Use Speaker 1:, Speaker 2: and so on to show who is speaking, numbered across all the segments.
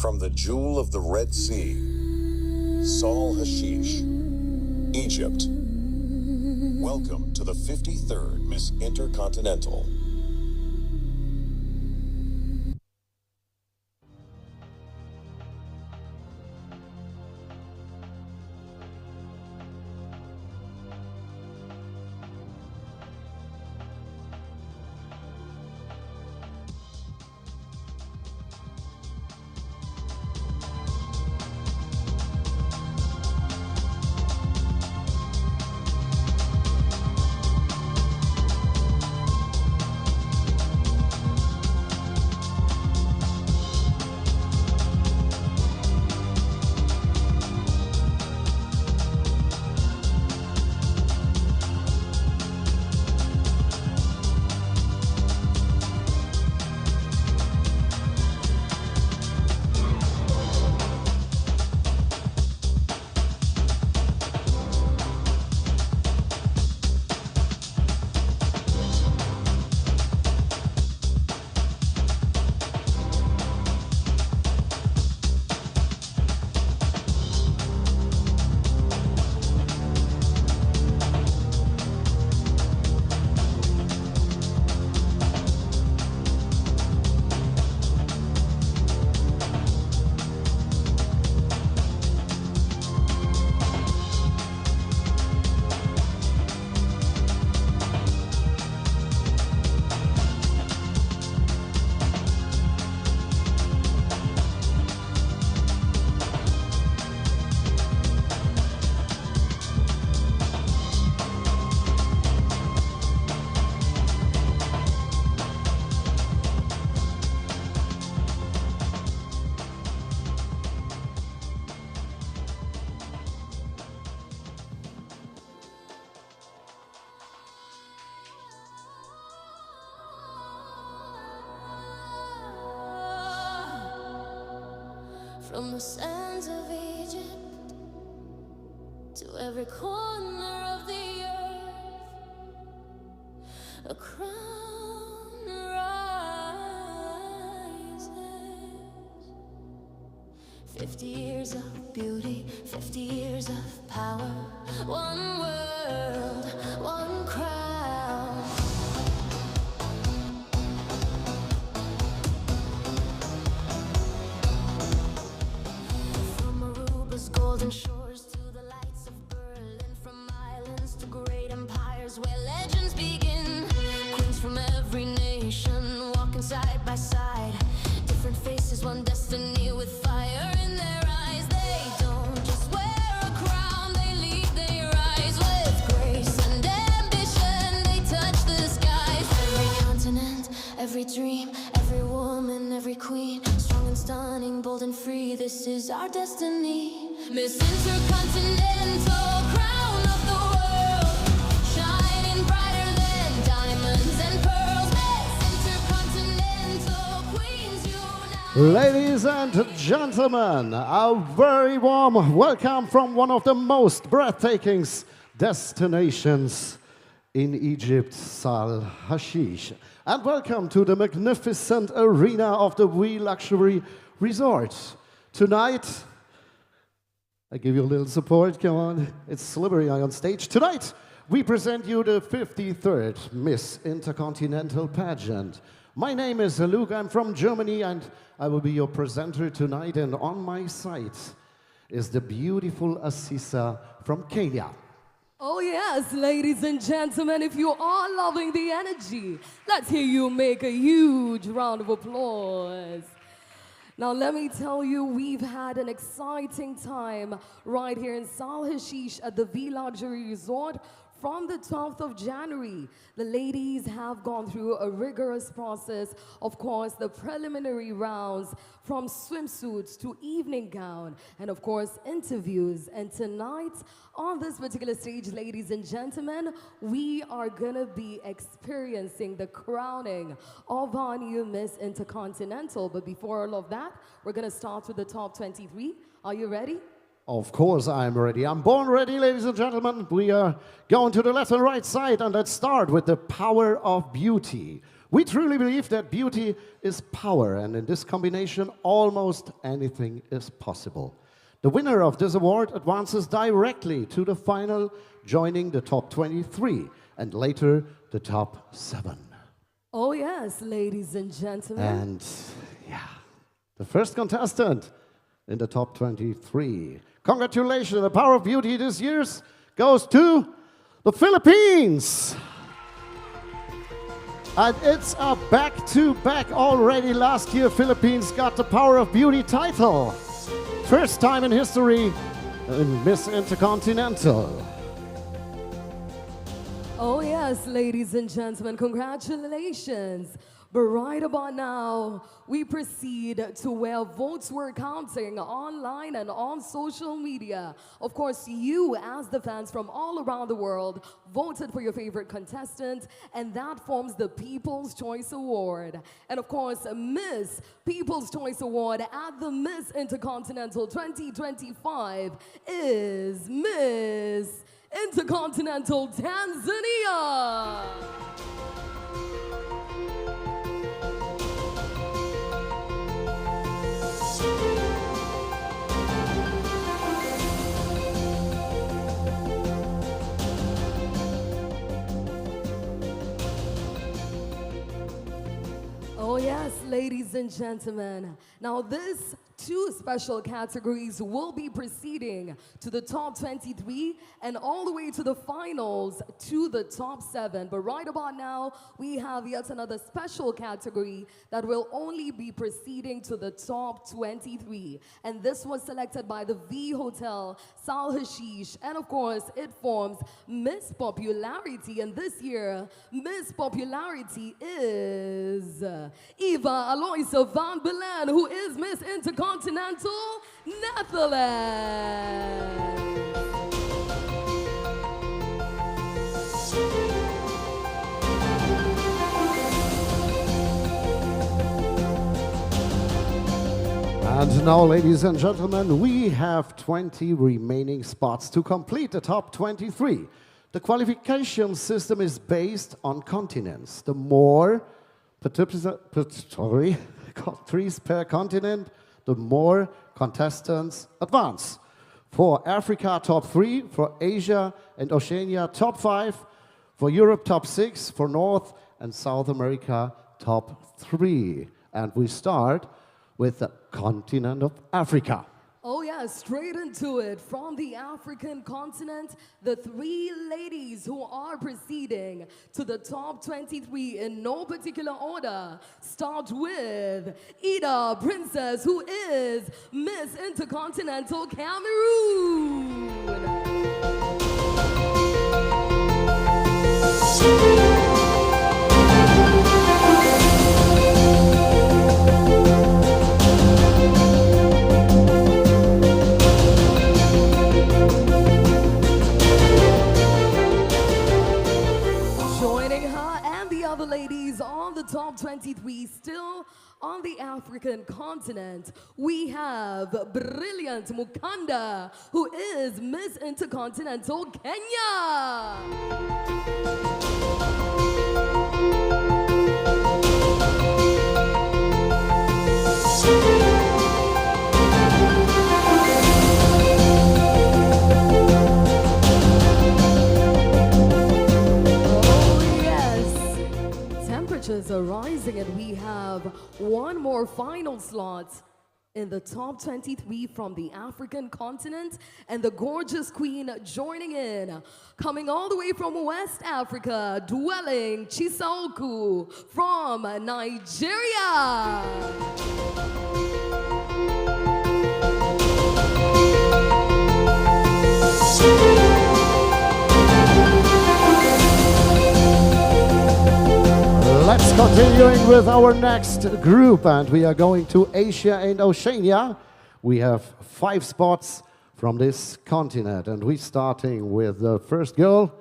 Speaker 1: From the jewel of the Red Sea, Sal Hashish, Egypt. Welcome to the 53rd Miss Intercontinental.
Speaker 2: From the sands of Egypt to every corner of the earth, a crown rises. 50 years of beauty, 50 years of power, one world, one crown. Golden shores to the lights of Berlin, from islands to great empires where legends begin. Queens from every nation walking side by side, different faces, one destiny with fire in their eyes. They don't just wear a crown, they lead, they rise with grace and ambition. They touch the skies. Every continent, every dream, every woman, every queen, strong and stunning, bold and free. This is our destiny. Miss Intercontinental, crown of the world, shining brighter than diamonds and pearls. Miss Intercontinental, queens unite.
Speaker 3: Ladies and gentlemen, a very warm welcome from one of the most breathtaking destinations in Egypt, Sal Hashish. And welcome to the magnificent arena of the We Luxury Resort. Tonight, I give you a little support, come on. It's slippery on stage. Tonight, we present you the 53rd Miss Intercontinental pageant. My name is Luke, I'm from Germany, and I will be your presenter tonight. And on my side is the beautiful Assisa from Kenya.
Speaker 4: Oh yes, ladies and gentlemen, if you are loving the energy, let's hear you make a huge round of applause. Now, let me tell you, we've had an exciting time right here in Sal Hashish at the V Luxury Resort from the 12th of January. The ladies have gone through a rigorous process. Of course, the preliminary rounds from swimsuits to evening gown, and of course, interviews. And tonight, on this particular stage, ladies and gentlemen, we are gonna be experiencing the crowning of our new Miss Intercontinental. But before all of that, we're gonna start with the top 23. Are you ready?
Speaker 3: Of course I'm ready. I'm born ready, ladies and gentlemen. We are going to the left and right side, and let's start with the power of beauty. We truly believe that beauty is power, and in this combination, almost anything is possible. The winner of this award advances directly to the final, joining the top 23 and later the top 7.
Speaker 4: Oh yes, ladies and gentlemen.
Speaker 3: And yeah, the first contestant in the top 23. Congratulations, the power of beauty this year goes to the Philippines. And it's a back-to-back already. Last year, Philippines got the Power of Beauty title. First time in history in Miss Intercontinental.
Speaker 4: Oh yes, ladies and gentlemen, congratulations. But right about now, we proceed to where votes were counting online and on social media. Of course, you, as the fans from all around the world, voted for your favorite contestant, and that forms the People's Choice Award. And of course, Miss People's Choice Award at the Miss Intercontinental 2025 is Miss Intercontinental Tanzania. Oh yes, ladies and gentlemen. Now this 2 special categories will be proceeding to the top 23 and all the way to the finals to the top 7. But right about now, we have yet another special category that will only be proceeding to the top 23. And this was selected by the V Hotel, Sal Hashish. And of course, it forms Miss Popularity. And this year, Miss Popularity is Eva Aloysia van Belen, who is Miss Intercontinental Netherlands.
Speaker 3: And now, ladies and gentlemen, we have 20 remaining spots to complete the top 23. The qualification system is based on continents. The more countries per continent, the more contestants advance. For Africa, top 3. For Asia and Oceania, top 5. For Europe, top 6. For North and South America, top 3. And we start with the continent of Africa.
Speaker 4: Oh yeah, straight into it. From the African continent, the 3 ladies who are proceeding to the top 23 in no particular order start with Ida Princess, who is Miss Intercontinental Cameroon. Ladies on the top 23, still on the African continent, we have Brilliant Mukanda, who is Miss Intercontinental Kenya. Are rising, and we have one more final slot in the top 23 from the African continent, and the gorgeous queen joining in, coming all the way from West Africa, dwelling Chisaoku from Nigeria.
Speaker 3: Let's continuing with our next group, and we are going to Asia and Oceania. We have 5 spots from this continent, and we're starting with the first girl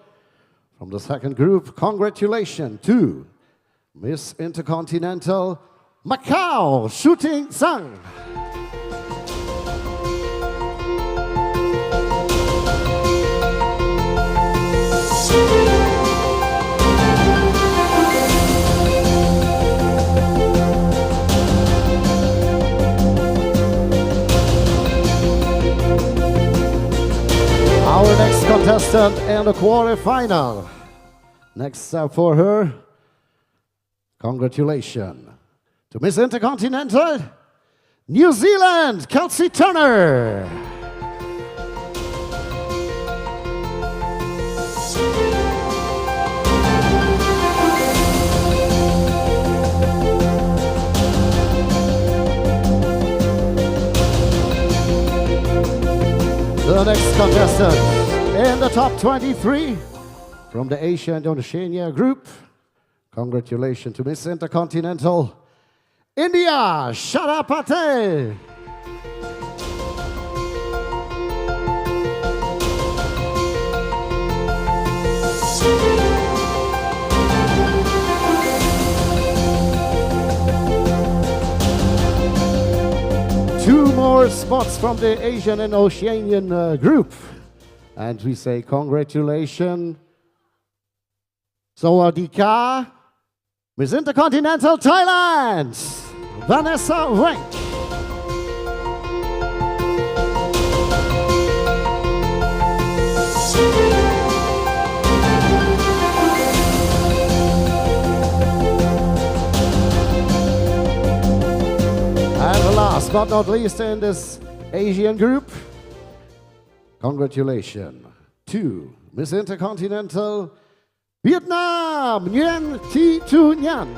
Speaker 3: from the second group. Congratulations to Miss Intercontinental Macau, Shooting Zhang. contestant in the quarterfinal. Next up for her, congratulations to Miss Intercontinental, New Zealand, Kelsey Turner. The next contestant in the top 23 from the Asia and Oceania group. Congratulations to Miss Intercontinental, India, Shara Patel. Two more spots from the Asian and Oceanian group. And we say congratulations. Sawadika, Miss Intercontinental Thailand, Vanessa Rank. And last but not least in this Asian group, congratulations to Miss Intercontinental Vietnam, Nguyen Thi Tu Nhan.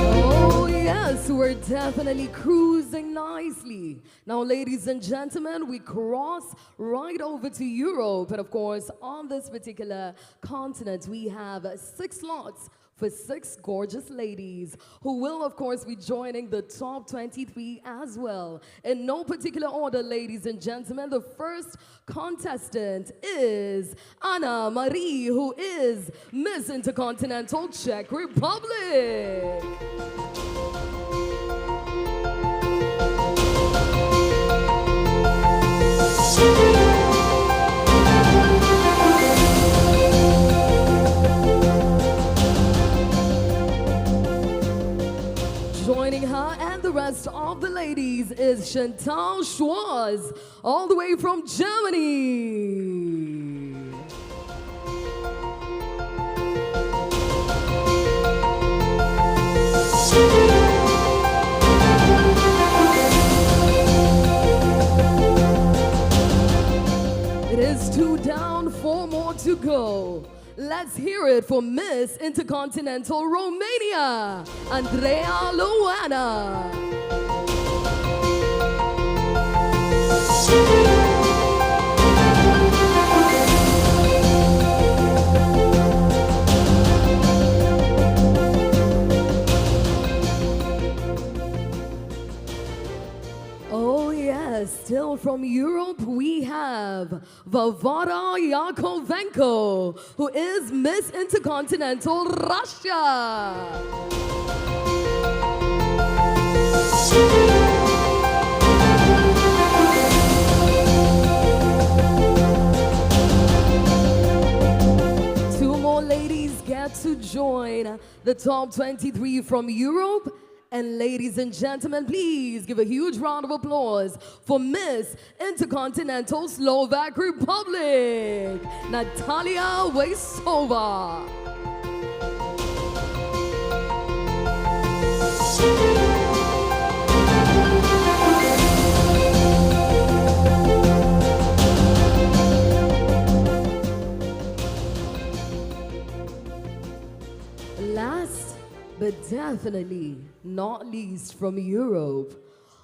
Speaker 4: Oh yes, we're definitely cruising nicely. Now, ladies and gentlemen, we cross right over to Europe. And of course, on this particular continent, we have 6 slots for 6 gorgeous ladies who will, of course, be joining the top 23 as well. In no particular order, ladies and gentlemen, the first contestant is Anna Marie, who is Miss Intercontinental Czech Republic. Joining her and the rest of the ladies is Chantal Schwarz, all the way from Germany. It is 2 down, 4 more to go. Let's hear it for Miss Intercontinental Romania, Andrea Luana. Oh yes, still from Europe we have Varvara Yakovenko, who is Miss Intercontinental Russia. Two more ladies get to join the top 23 from Europe. And ladies and gentlemen, please give a huge round of applause for Miss Intercontinental Slovak Republic, Natalia Wejsova. Last but definitely not least from Europe,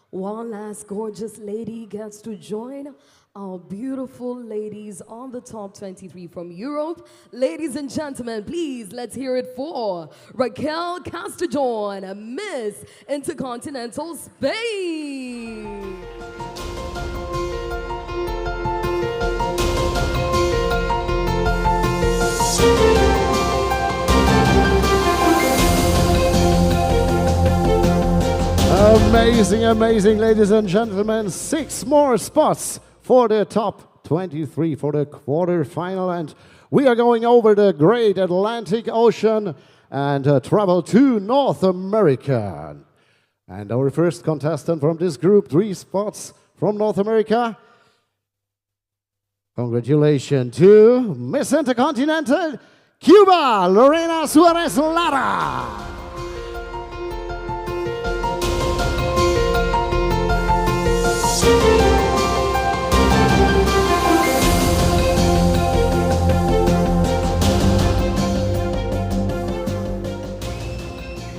Speaker 4: one last gorgeous lady gets to join our beautiful ladies on the top 23 from Europe. Ladies and gentlemen, please let's hear it for Raquel Castellón, Miss Intercontinental Spain.
Speaker 3: Amazing, amazing, ladies and gentlemen. 6 more spots for the top 23 for the quarterfinal. And We are going over the great Atlantic Ocean and travel to North America. And our first contestant from this group, 3 spots from North America. Congratulations to Miss Intercontinental, Cuba, Lorena Suarez Lara.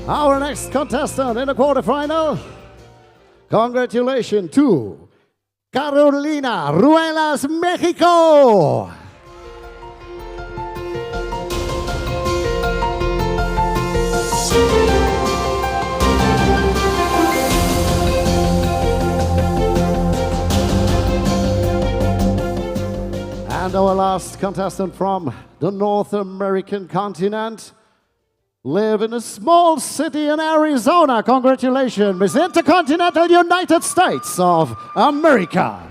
Speaker 3: Our next contestant in the quarterfinal, congratulations to Carolina Ruelas, Mexico. And our last contestant from the North American continent, live in a small city in Arizona. Congratulations, Miss Intercontinental United States of America.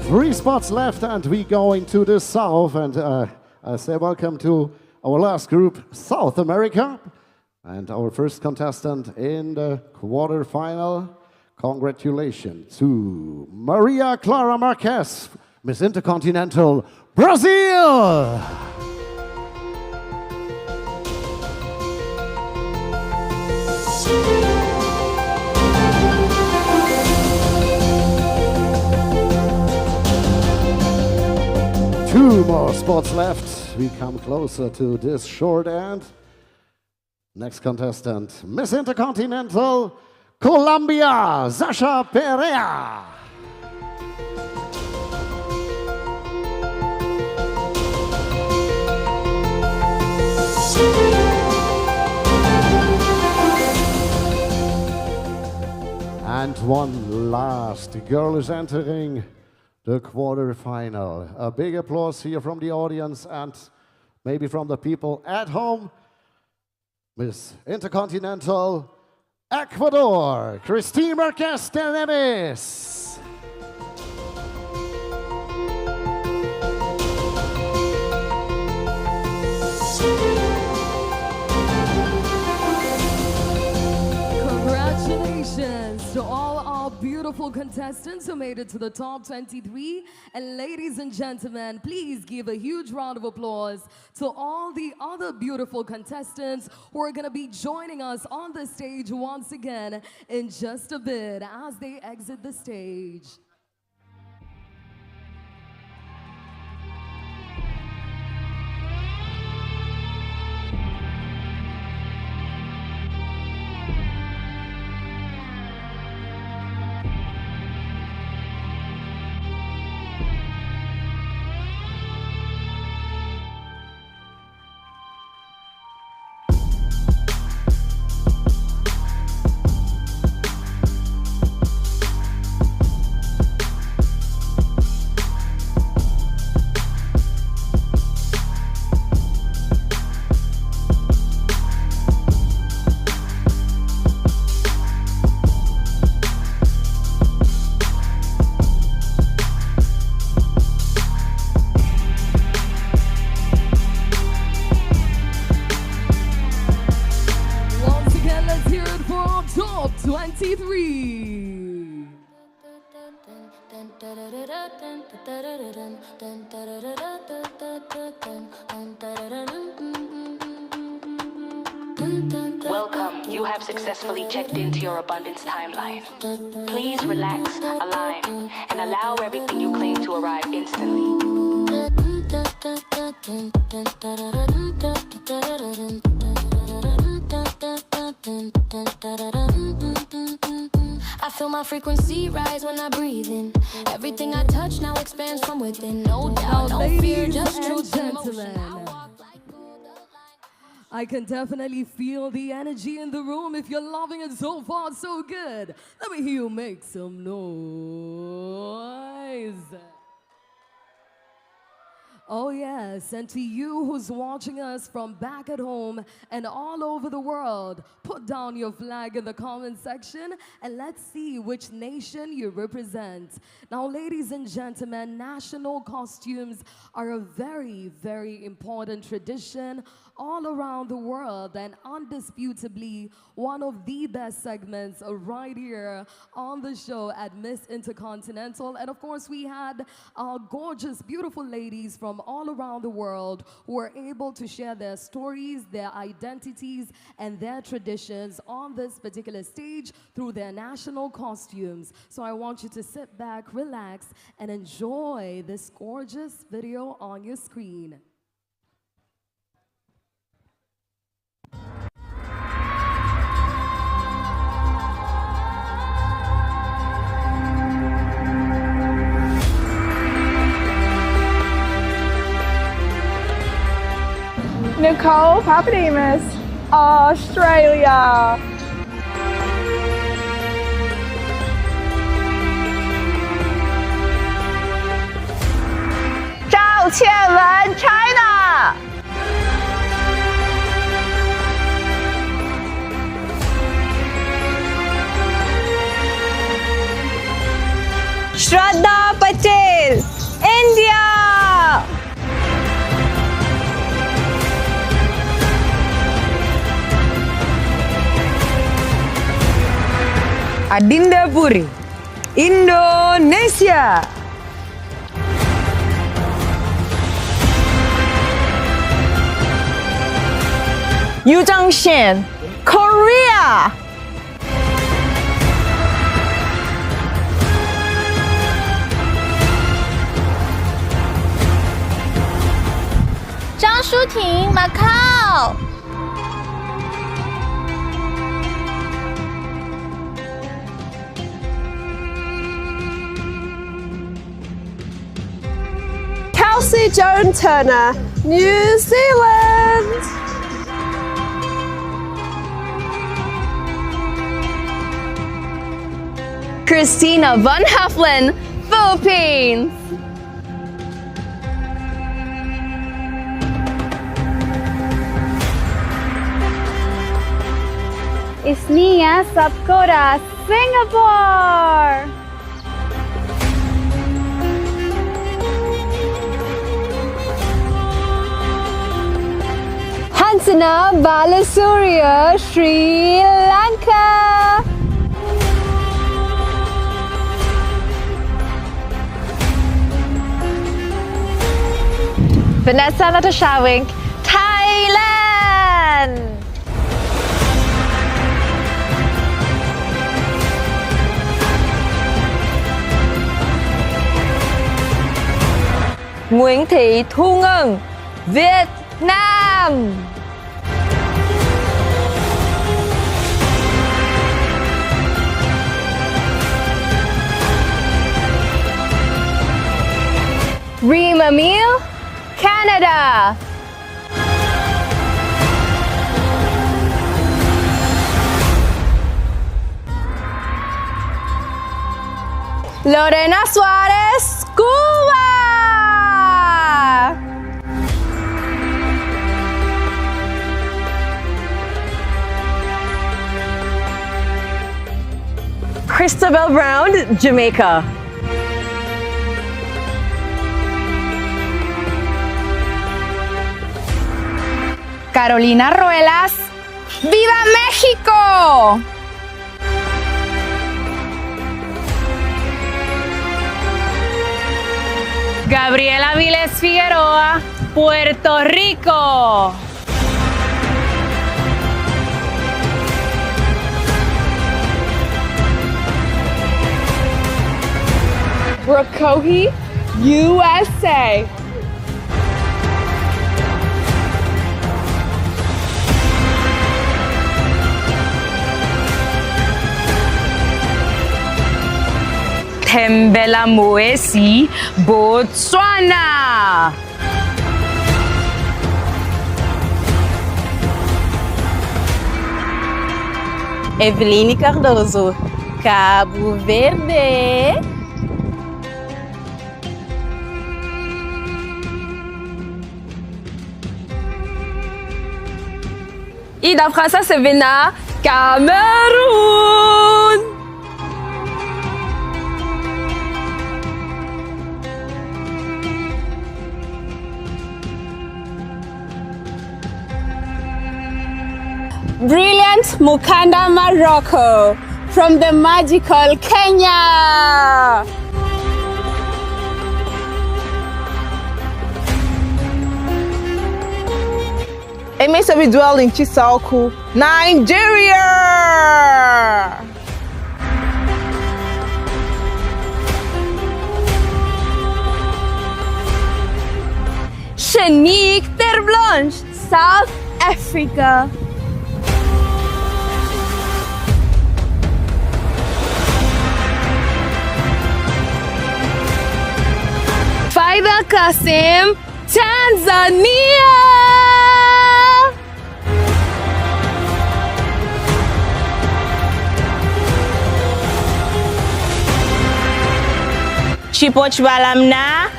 Speaker 3: Three spots left, and we going to the south. And I say welcome to our last group, South America. And our first contestant in the quarterfinal, congratulations to Maria Clara Marquez, Miss Intercontinental, Brazil. Two more spots left. We come closer to this short end. Next contestant, Miss Intercontinental, Colombia, Sasha Perea. And one last girl is entering the quarterfinal. A big applause here from the audience and maybe from the people at home. Miss Intercontinental, Ecuador, Christine Marquez de Neves.
Speaker 4: Congratulations to all our beautiful contestants who made it to the top 23. And ladies and gentlemen, please give a huge round of applause to all the other beautiful contestants who are going to be joining us on the stage once again in just a bit as they exit the stage. Top 23.
Speaker 5: Welcome. You have successfully checked into your abundance timeline. Please relax, align, and allow everything you claim to arrive instantly.
Speaker 2: I feel my frequency rise when I breathe in. Everything I touch now expands from within. No doubt, no fear, just truth and emotion.
Speaker 4: I can definitely feel the energy in the room. If you're loving it so far, so good, let me hear you make some noise. Oh, yes. And to you who's watching us from back at home and all over the world, put down your flag in the comment section and let's see which nation you represent. Now, ladies and gentlemen, national costumes are a very, very important tradition all around the world and undisputably one of the best segments right here on the show at Miss Intercontinental. And of course, we had gorgeous, beautiful ladies from all around the world who were able to share their stories, their identities, and their traditions on this particular stage through their national costumes. So I want you to sit back, relax, and enjoy this gorgeous video on your screen.
Speaker 6: Nicole Papademos, Australia. Zhao Qianwen, China. Shraddha Patel, India. Adinda Puri, Indonesia. Yu Zhangshan, Korea.
Speaker 7: Zhang Shuting, Macau.
Speaker 6: Kelsey Joan Turner, New Zealand.
Speaker 7: Christina Van Hefflin, Philippines.
Speaker 8: Isnia Sapkota, Singapore. Hansana Balasuria, Sri Lanka.
Speaker 6: Vanessa Natashawink, Thailand. Nguyễn Thị Thu Ngân, Việt Nam. Rima Meal, Canada. Lorena Suarez, Cuba. Christabel Brown, Jamaica. Carolina Ruelas, ¡Viva México! Gabriela Viles Figueroa, Puerto Rico. Rakohi, USA. Thembela Moesi, Botswana. Eveline Cardoso, Cabo Verde. I da Franța se vena Camerun.
Speaker 8: Brilliant Mukanda, Morocco, from the magical Kenya.
Speaker 9: Emesabi dwell in Chisaoku, Nigeria.
Speaker 7: Shanique Terre Blanche, South Africa. Faida Kasim, Tanzania.
Speaker 9: Chipochwalamna,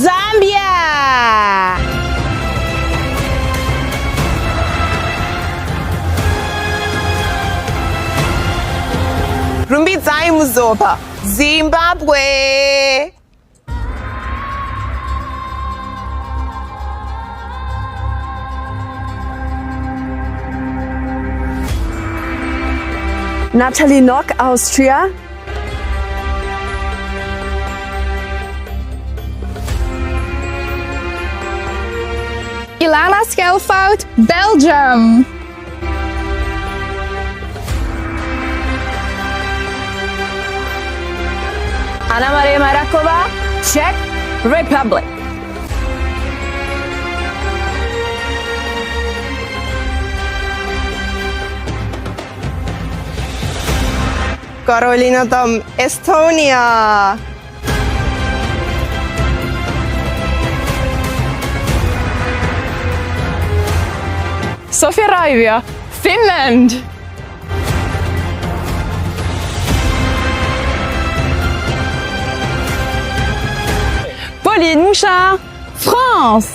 Speaker 9: Zambia. Rumbidzai Muzoba, Zimbabwe.
Speaker 6: Natalie Nock, Austria.
Speaker 8: Ilana Skelfout, Belgium.
Speaker 6: Anna Maria Marakova, Czech Republic.
Speaker 9: Carolina Dam, Estonia.
Speaker 6: Sofia Raivia, Finland. Pauline Mouchard, France.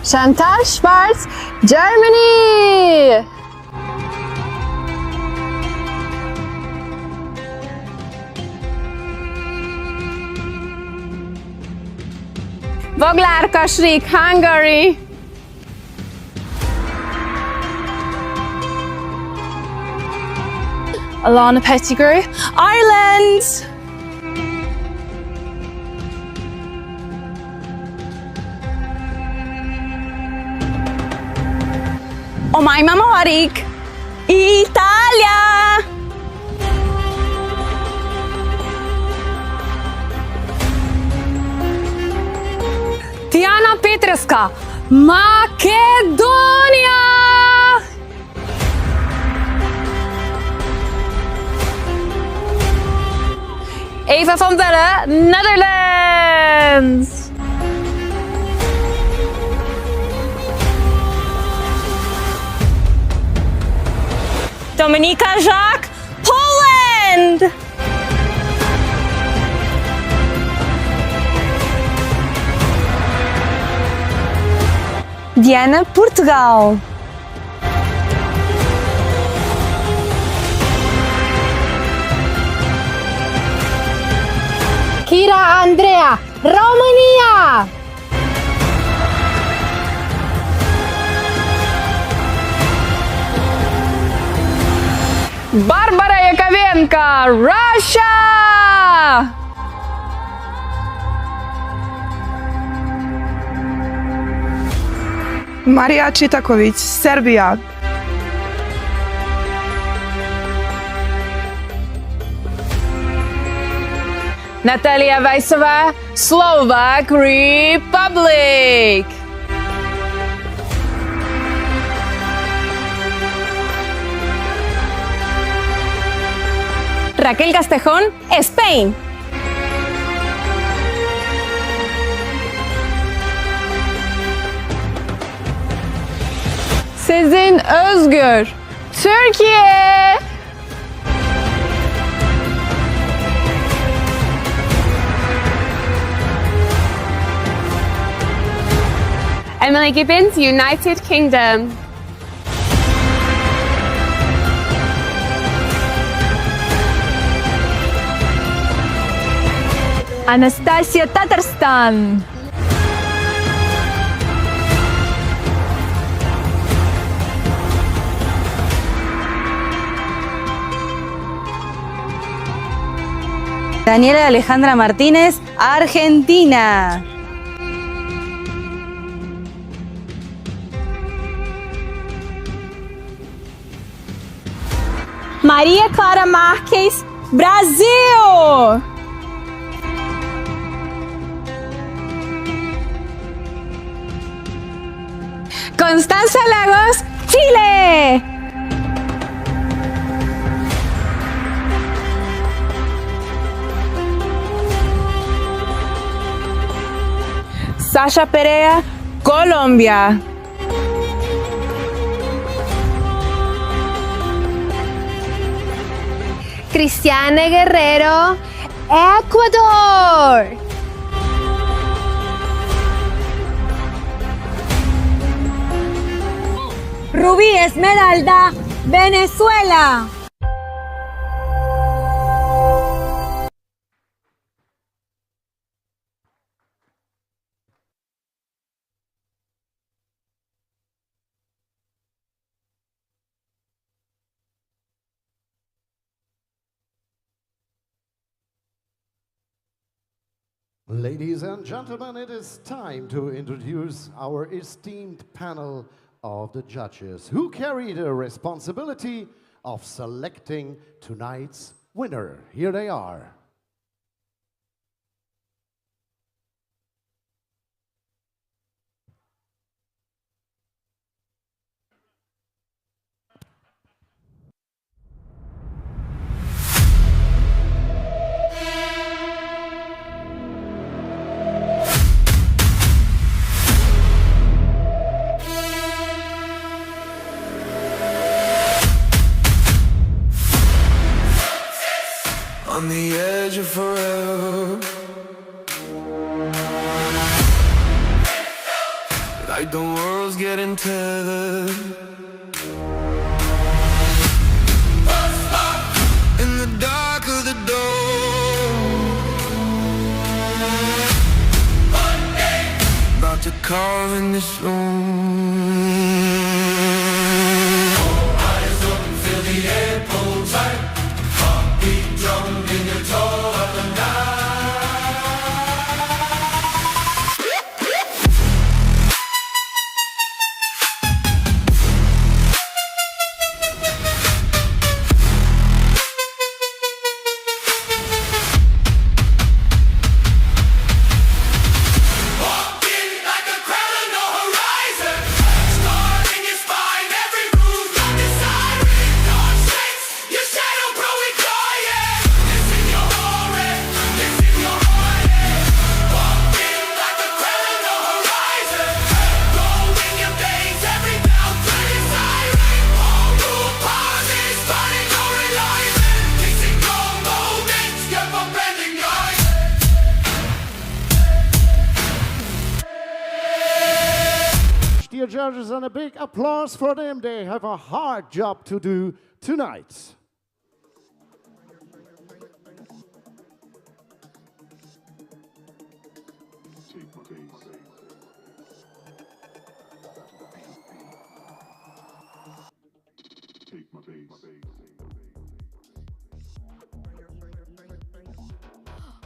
Speaker 8: Chantal Schwarz, Germany.
Speaker 6: Voglar Kashrik, Hungary. Alana Pettigrew, Ireland. Omaima Moharik, Italia. Tiana Petreska, Macedonia. Eva van Delle, Netherlands. Dominika Jacques, Poland. Diana, Portugal.
Speaker 8: Kira Andrea, Romania.
Speaker 6: Varvara Yakovenko, Russia.
Speaker 9: Maria Čitaković, Serbia.
Speaker 6: Natalia Vajsova, Slovak Republic. Raquel Castejón, Spain.
Speaker 8: Sezin Özgür, Türkiye. Emily Gibbons, United Kingdom.
Speaker 7: Anastasia, Tatarstan.
Speaker 10: Daniela Alejandra Martínez, Argentina.
Speaker 8: Maria Clara Marques, Brasil. Constanza Lagos, Chile.
Speaker 9: Sasha Perea, Colombia.
Speaker 8: Cristiane Guerrero, Ecuador.
Speaker 7: Rubí Esmeralda, Venezuela.
Speaker 3: Ladies and gentlemen, it is time to introduce our esteemed panel of the judges who carry the responsibility of selecting tonight's winner. Here they are.
Speaker 11: On the edge of forever, like the world's getting tethered. In the dark of the dawn, about to carve in this stone. Eyes open, feel the air pull tight. Drum in your toe of the night. Walking like a crowd on the horizon. Scarred in your spine, every move got desiring. Dark shapes, your shadow growing quiet.
Speaker 3: Dear judges, and a big applause for them. They have a hard job to do tonight.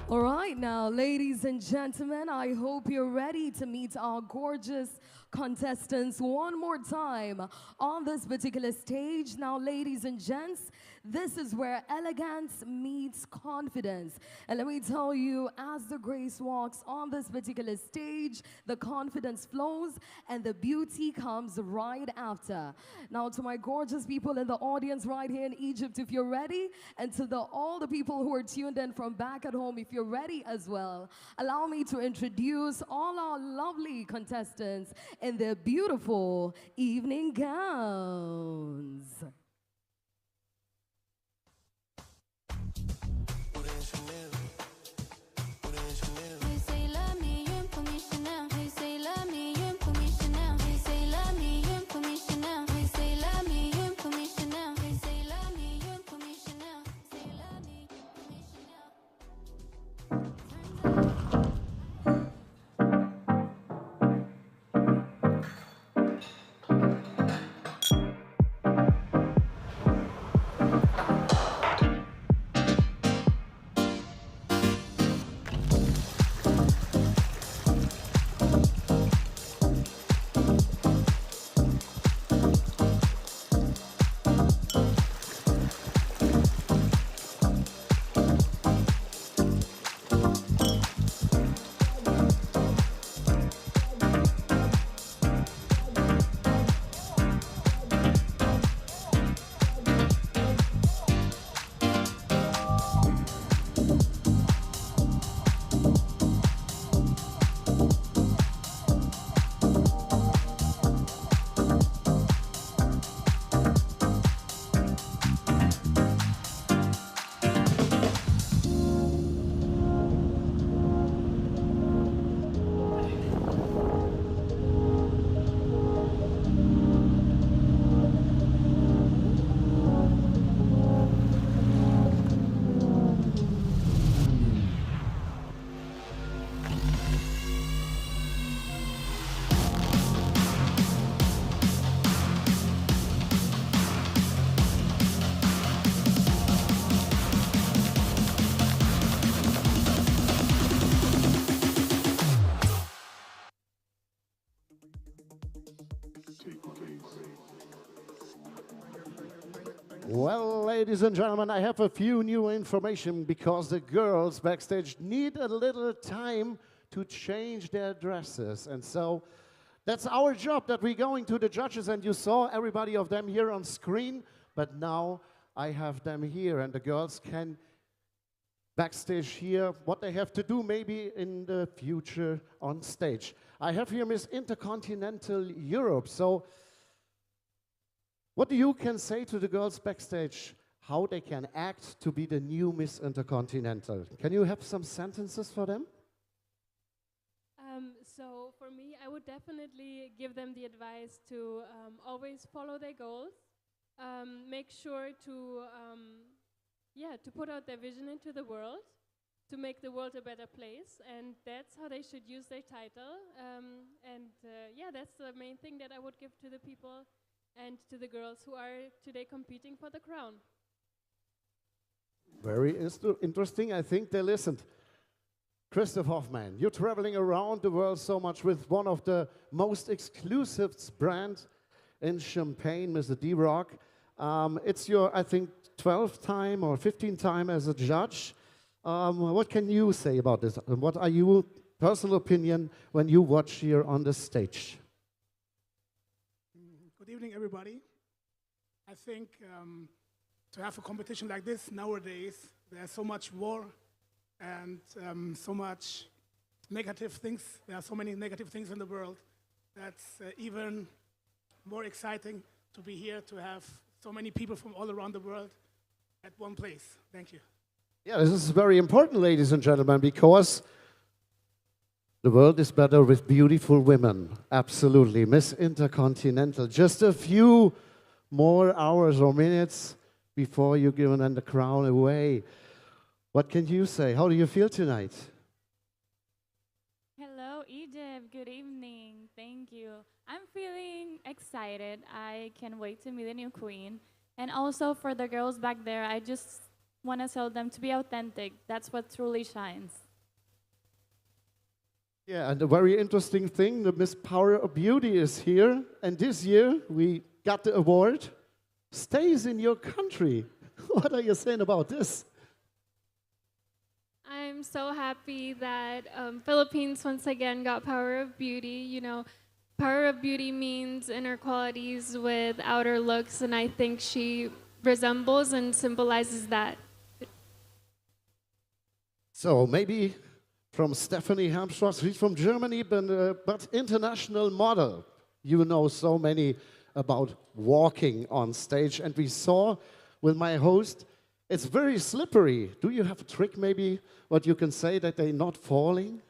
Speaker 4: All right, now, ladies and gentlemen, I hope you're ready to meet our gorgeous contestants one more time on this particular stage. Now, ladies and gents, this is where elegance meets confidence. And let me tell you, as the grace walks on this particular stage, the confidence flows and the beauty comes right after. Now, to my gorgeous people in the audience right here in Egypt, if you're ready, and to all the people who are tuned in from back at home, if you're ready as well, allow me to introduce all our lovely contestants in their beautiful evening gowns.
Speaker 3: Well, ladies and gentlemen, I have a few new information because the girls backstage need a little time to change their dresses. And so that's our job, that we're going to the judges, and you saw everybody of them here on screen, but now I have them here, and the girls can backstage here what they have to do maybe in the future on stage. I have here Miss Intercontinental Europe. So what you can say to the girls backstage, how they can act to be the new Miss Intercontinental? Can you have some sentences for them?
Speaker 12: So for me, I would definitely give them the advice to always follow their goals, make sure to put out their vision into the world, to make the world a better place, and that's how they should use their title. That's the main thing that I would give to the people and to the girls who are today competing for the crown.
Speaker 3: Very interesting. I think they listened. Christoph Hoffman, you're traveling around the world so much with one of the most exclusive brands in Champagne, Mr. D-Rock. It's your, I think, 12th time or 15th time as a judge. What can you say about this? And what are your personal opinion when you watch here on the stage?
Speaker 13: Good evening, everybody. I think to have a competition like this nowadays, there's so much war and so much negative things. There are so many negative things in the world. That's even more exciting to be here, to have so many people from all around the world at one place. Thank you.
Speaker 3: Yeah, this is very important, ladies and gentlemen, because the world is better with beautiful women. Absolutely. Miss Intercontinental. Just a few more hours or minutes before you're giving the crown away. What can you say? How do you feel tonight?
Speaker 14: Hello, Egypt. Good evening. Thank you. I'm feeling excited. I can't wait to meet the new queen. And also for the girls back there, I just want to tell them to be authentic. That's what truly shines.
Speaker 3: Yeah, and a very interesting thing, the Miss Power of Beauty is here. And this year, we got the award. Stays in your country. What are you saying about this?
Speaker 12: I'm so happy that Philippines once again got Power of Beauty. You know, Power of Beauty means inner qualities with outer looks, and I think she resembles and symbolizes that.
Speaker 3: So maybe from Stephanie Hamstrass, she's from Germany, but international model. You know so many about walking on stage, and we saw with my host, it's very slippery. Do you have a trick maybe what you can say that they're not falling?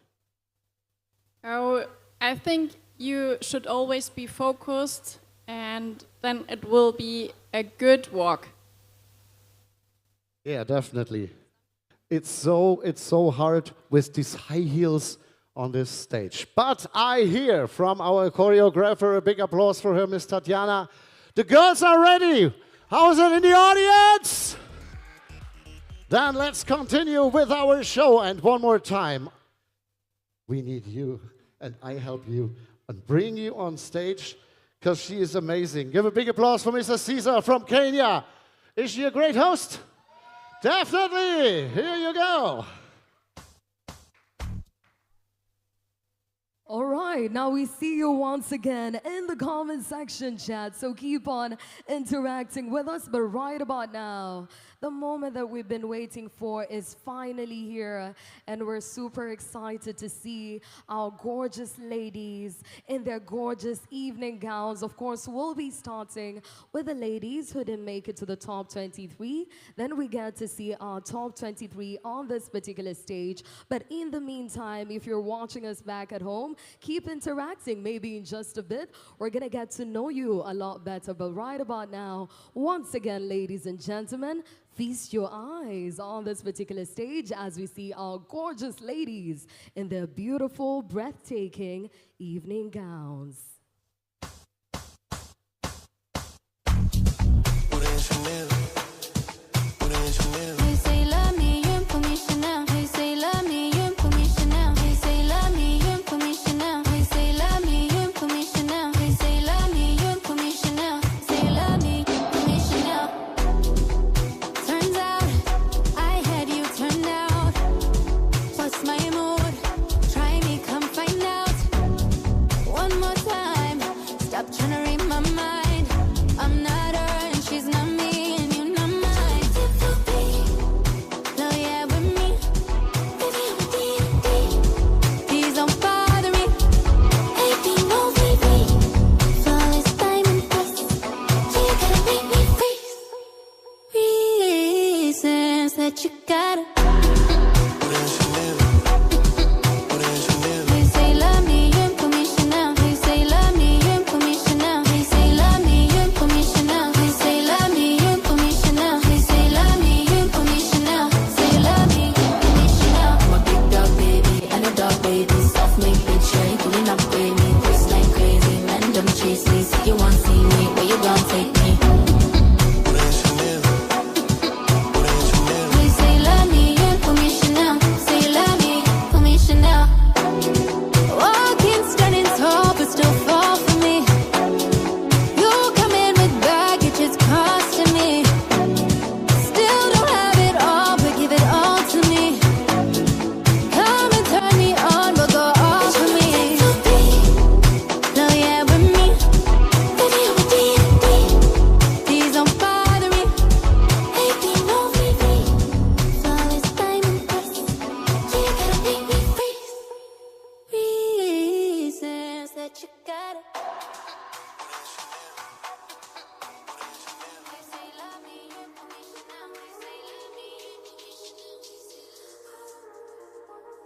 Speaker 15: Oh, I think you should always be focused, and then it will be a good walk.
Speaker 3: Yeah, definitely. It's so hard with these high heels on this stage. But I hear from our choreographer, a big applause for her, Miss Tatjana. The girls are ready. How is it in the audience? Then let's continue with our show. And one more time, we need you, and I help you and bring you on stage because she is amazing. Give a big applause for Mrs. Caesar from Kenya. Is she a great host? Definitely. Here you go.
Speaker 4: All right, now we see you once again in the comment section, chat. So keep on interacting with us. But right about now, the moment that we've been waiting for is finally here. And we're super excited to see our gorgeous ladies in their gorgeous evening gowns. Of course, we'll be starting with the ladies who didn't make it to the top 23. Then we get to see our top 23 on this particular stage. But in the meantime, if you're watching us back at home, keep interacting. Maybe in just a bit, we're going to get to know you a lot better. But right about now, once again, ladies and gentlemen, feast your eyes on this particular stage as we see our gorgeous ladies in their beautiful, breathtaking evening gowns.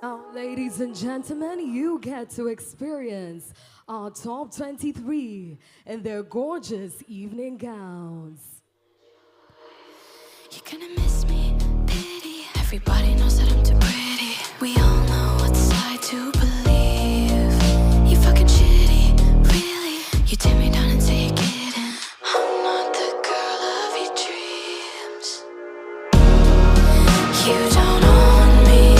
Speaker 4: Now, ladies and gentlemen, you get to experience our top 23 in their gorgeous evening gowns.
Speaker 2: You're gonna miss me, pity. Everybody knows that I'm too pretty. We all know what side to believe. You fucking shitty, really. You tear me down and take it in. I'm not the girl of your dreams. You don't own me.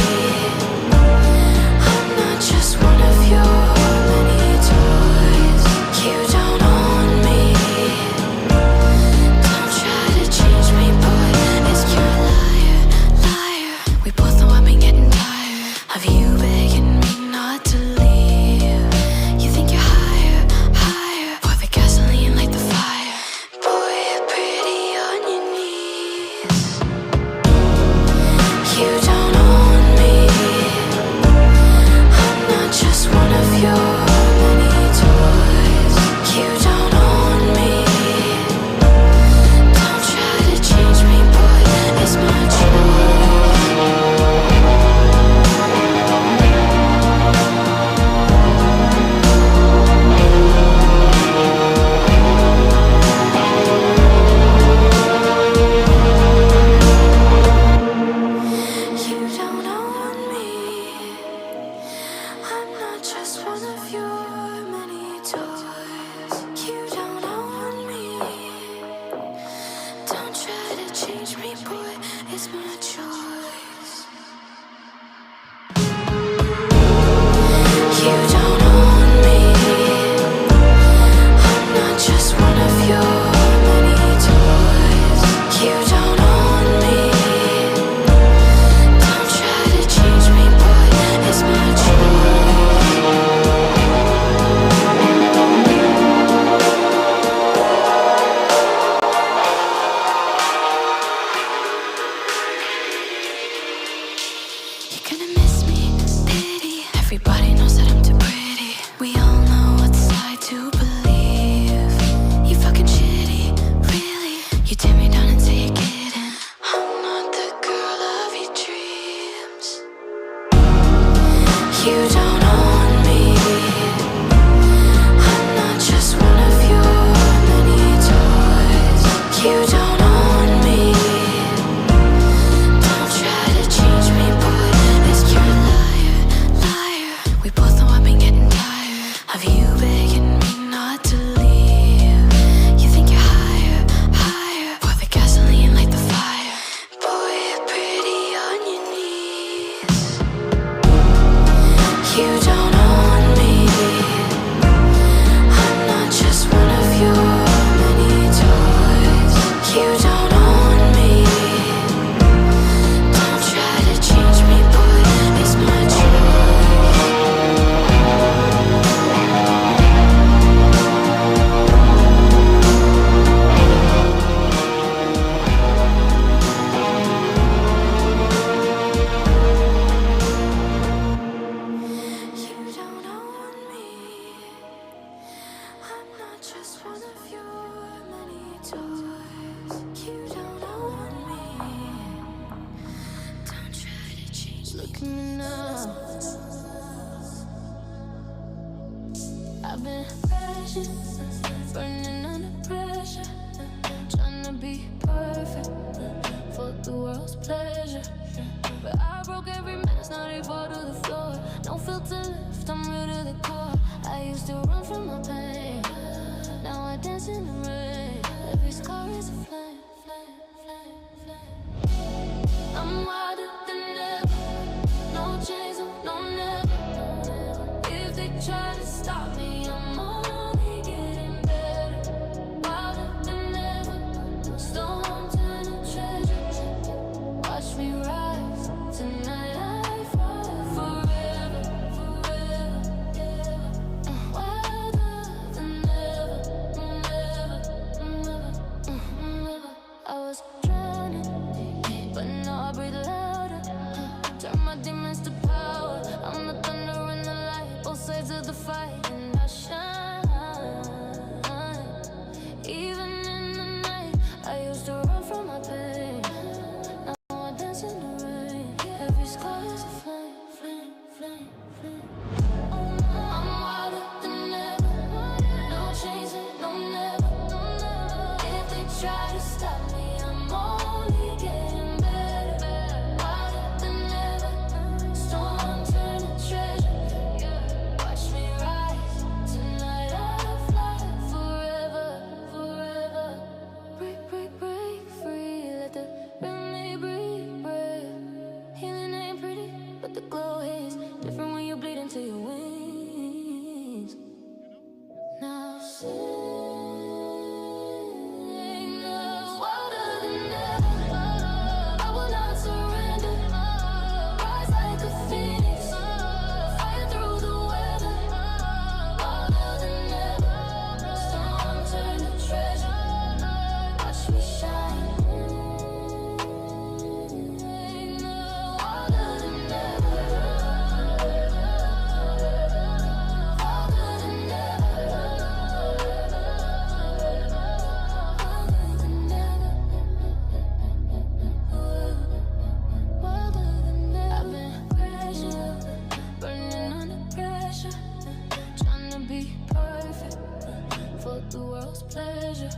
Speaker 2: I'm not just one of your many toys. You don't own me. Don't try to change me, boy. It's your liar, liar. We both toys. You don't own me. Don't try to change. Look at me now. I've been crashing, burning under pressure, trying to be perfect for the world's pleasure. But I broke every mask, now they fall to the floor. No filter left, I'm real to the core. I used to run from my pain, now I dance in the rain. Every scar is a flame, flame, flame, flame. I'm wilder than ever, no chains, no never. If they try to stop me, I'm only getting better. Wilder than ever, storm turn to treasure. Watch me rise, tonight I fly forever, forever, ever. Wilder than ever, never, never, never. I was drowning, but now I breathe louder. Turn my demons to power. I'm the thunder and the light, both sides of the fight, and I shine. Even in the night, I used to run from my pain. Now I dance in the rain. Every scar is a flame, flame, flame, flame. I'm wilder than ever. No chains, no never. If they try to stop me, I'm only getting better. Wilder than ever. Storm turn to treasure. Watch me rise. Tonight I fly forever, forever. Break, break, break free. Let the rhythm breathe. Healing ain't pretty, but the glow is different when you bleed into your wings. Now sing wilder than ever. I will not surrender. Rise like a phoenix, fire through the weather. Wilder than ever. Storm turn to treasure. Watch me shine. Wilder than ever. Wilder than ever. Wilder than ever. I've been crashing, burning under pressure, trying to be perfect for the world's pleasure.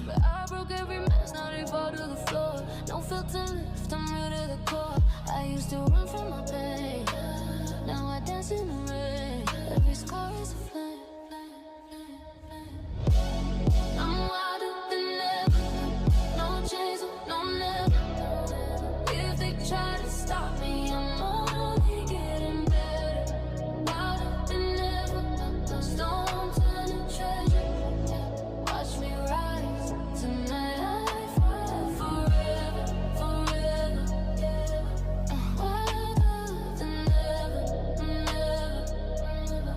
Speaker 2: But I broke every mask, now they fall to the floor. No filter left, I'm real to the core. I used to run from my pain, now I dance in the rain. Every scar is a flame, flame, flame, flame. I'm wilder than ever, no chains, no never. If they try to stop me, I'm only getting better. Wilder than ever, storm turn to treasure. Watch me rise, tonight I fly forever, forever, ever. Wilder than ever, never, never.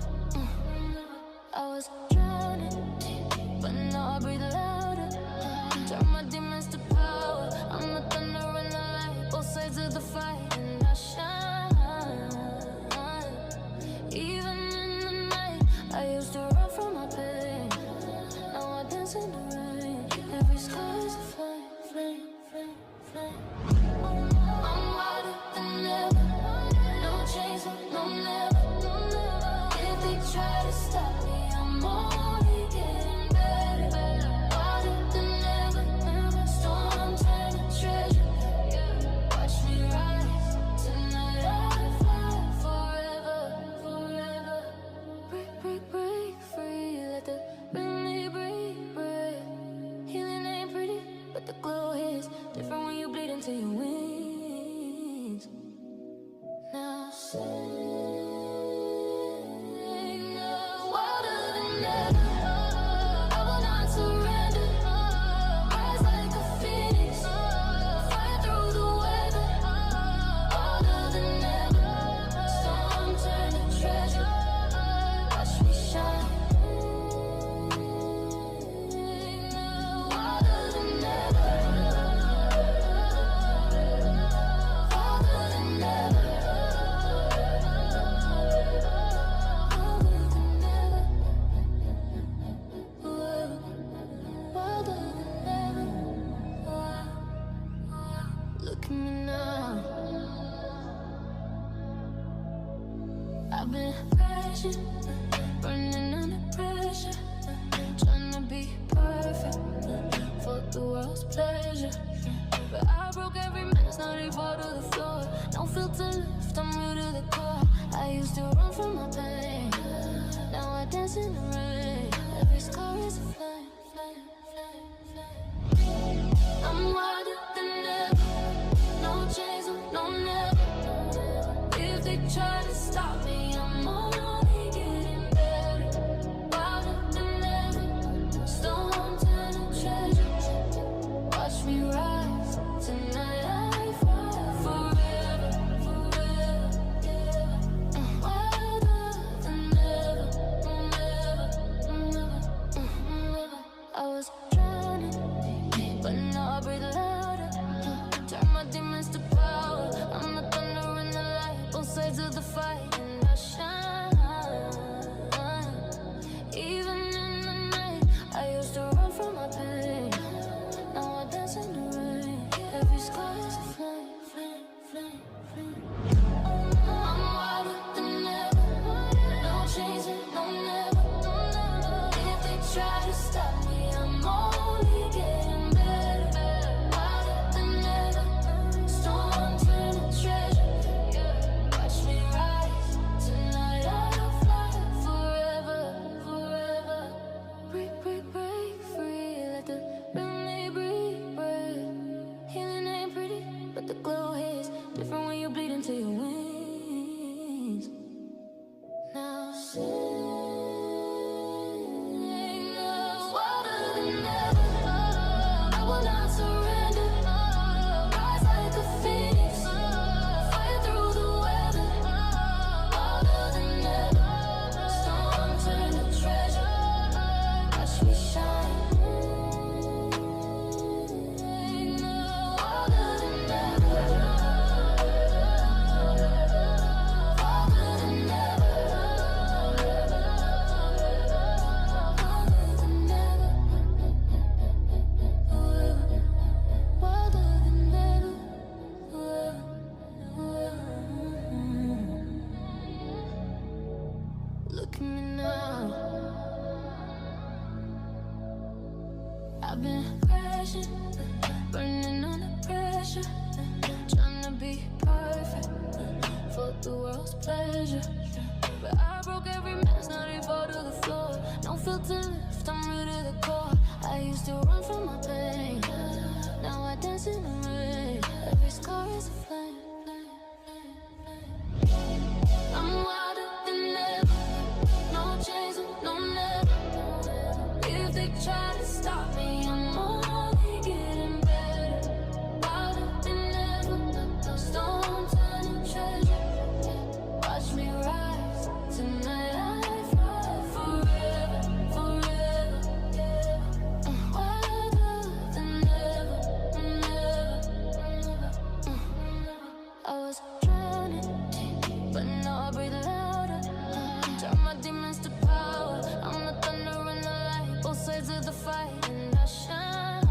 Speaker 2: Look at me now. I've been patient, burning under pressure, trying to be perfect for the world's pleasure. But I broke every mask, now they fall to the floor. No filter left, I'm real to the core. I used to run from my pain, now I dance in the rain. Every scar is a flame, flame, flame, flame. I'm wilder than ever, no chains, no never. If they try to stop me, I'm only getting better. Wilder than ever, stone turn to treasure. Watch me rise tonight, I fly forever, forever, yeah. I'm wilder than ever, never, never, never. I was drowning, but now I breathe louder. Turn my demons to power. I'm the thunder and the light, both sides of the fight, and I shine. Even in the night, I used to run from my pain. Now I dance in the rain. Every scar is a flame, flame, flame, flame. I'm wilder than ever, no chains and no never. If they try to stop me, I'm only getting better. Wilder than ever, storm turn to treasure. Watch me rise tonight, I'll fly forever, forever. Break, break, break free, let the rhythm breathe. Healing ain't pretty, but the glow hits different when you bleed into your wings. Now sing wilder than ever. I will not surrender. Rise like a phoenix, fire through the weather. Wilder than ever, storm turn to treasure. Watch me shine. Wilder than ever, wilder than ever, wilder than ever, wilder than ever. Look at me now. I've been crashing, burning under pressure, trying to be perfect for the world's pleasure. But I broke every mask, now they fall to the floor. No filter left, I'm real to the core. I used to run from my pain, now I dance in the rain. Every scar is a flame, flame, flame, flame. I'm wilder than ever, no chains, no never. If they try to stop me, I'm only getting better. Wilder than ever, stone turn to treasure. Watch me rise tonight, I fly forever, forever, yeah. I'm wilder than ever, never, never, never. I was drowning, but now I breathe louder. Turn my demons to power. I'm the thunder and the light, both sides of the fight, and I shine.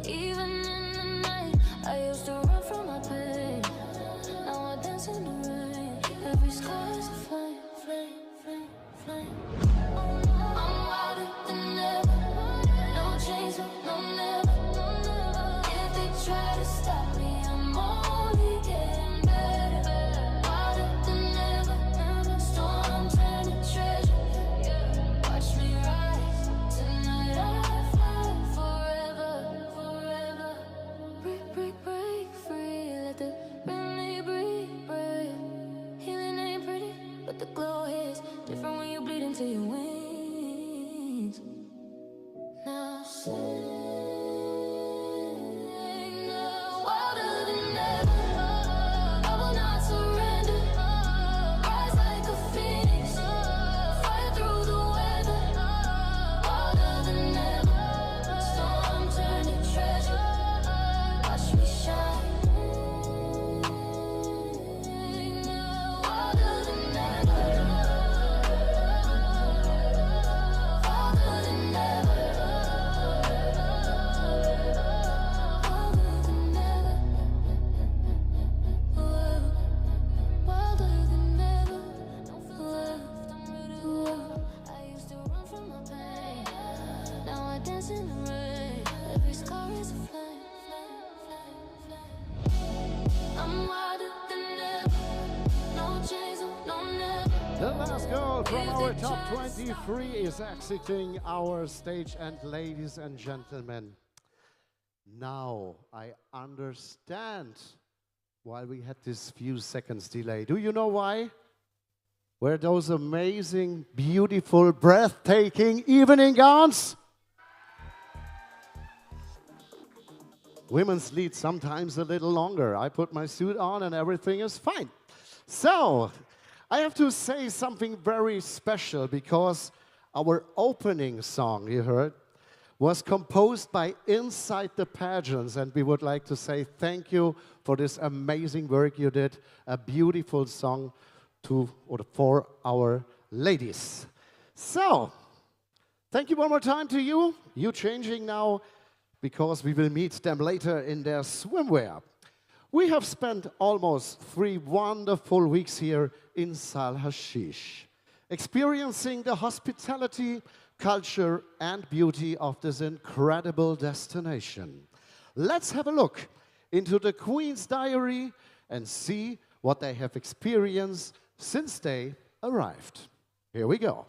Speaker 2: Even in the night, I used to run from my pain. Now I dance in the rain. Every scar is a flame, flame, flame, flame. I'm wilder than ever, no chains, no never. If they try to stop me, I'm only getting better. Wilder than ever, storm turn to treasure. Watch me rise tonight, I fly forever, forever. Break, break, break free, let the rhythm breathe. Healing ain't pretty, but the glow hits different when you bleed into your wings. Now sing wilder than ever. I will not surrender. Rise like a phoenix, fire through the weather. Wilder than ever, storm turn to treasure. Watch me shine. Wilder than ever, wilder than ever. dance in the rain. Every scar is a flame. I'm wilder than ever. No chains, no never.
Speaker 3: The last girl from our top 23 is exiting our stage. And ladies and gentlemen, now I understand why we had this few seconds delay. Do you know why? Were those amazing, beautiful, breathtaking evening gowns? Women's lead sometimes a little longer. I put my suit on and everything is fine. So, I have to say something very special because our opening song, you heard, was composed by Inside the Pageants, and we would like to say thank you for this amazing work you did, a beautiful song for our ladies. So, thank you one more time to you. You changing now because we will meet them later in their swimwear. We have spent almost 3 wonderful weeks here in Sal Hashish, experiencing the hospitality, culture, and beauty of this incredible destination. Let's have a look into the Queen's diary and see what they have experienced since they arrived. Here we go.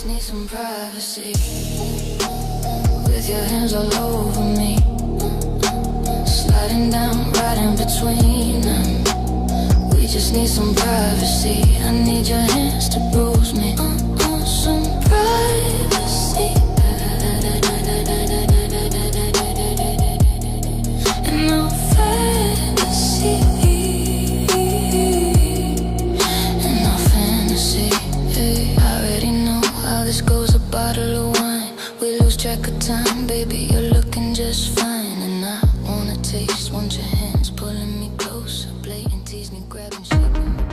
Speaker 2: Need some privacy with your hands all over me, sliding down right in between them. We just need some privacy. I need your hands to bruise me. Some privacy. And no fantasy. And no fantasy. Hey, I already know how this goes. A bottle of wine, we lose track of time. Baby, you're looking just fine, and I wanna taste. Want your hands pulling me closer, blatant tease me, grabbing, shaking me,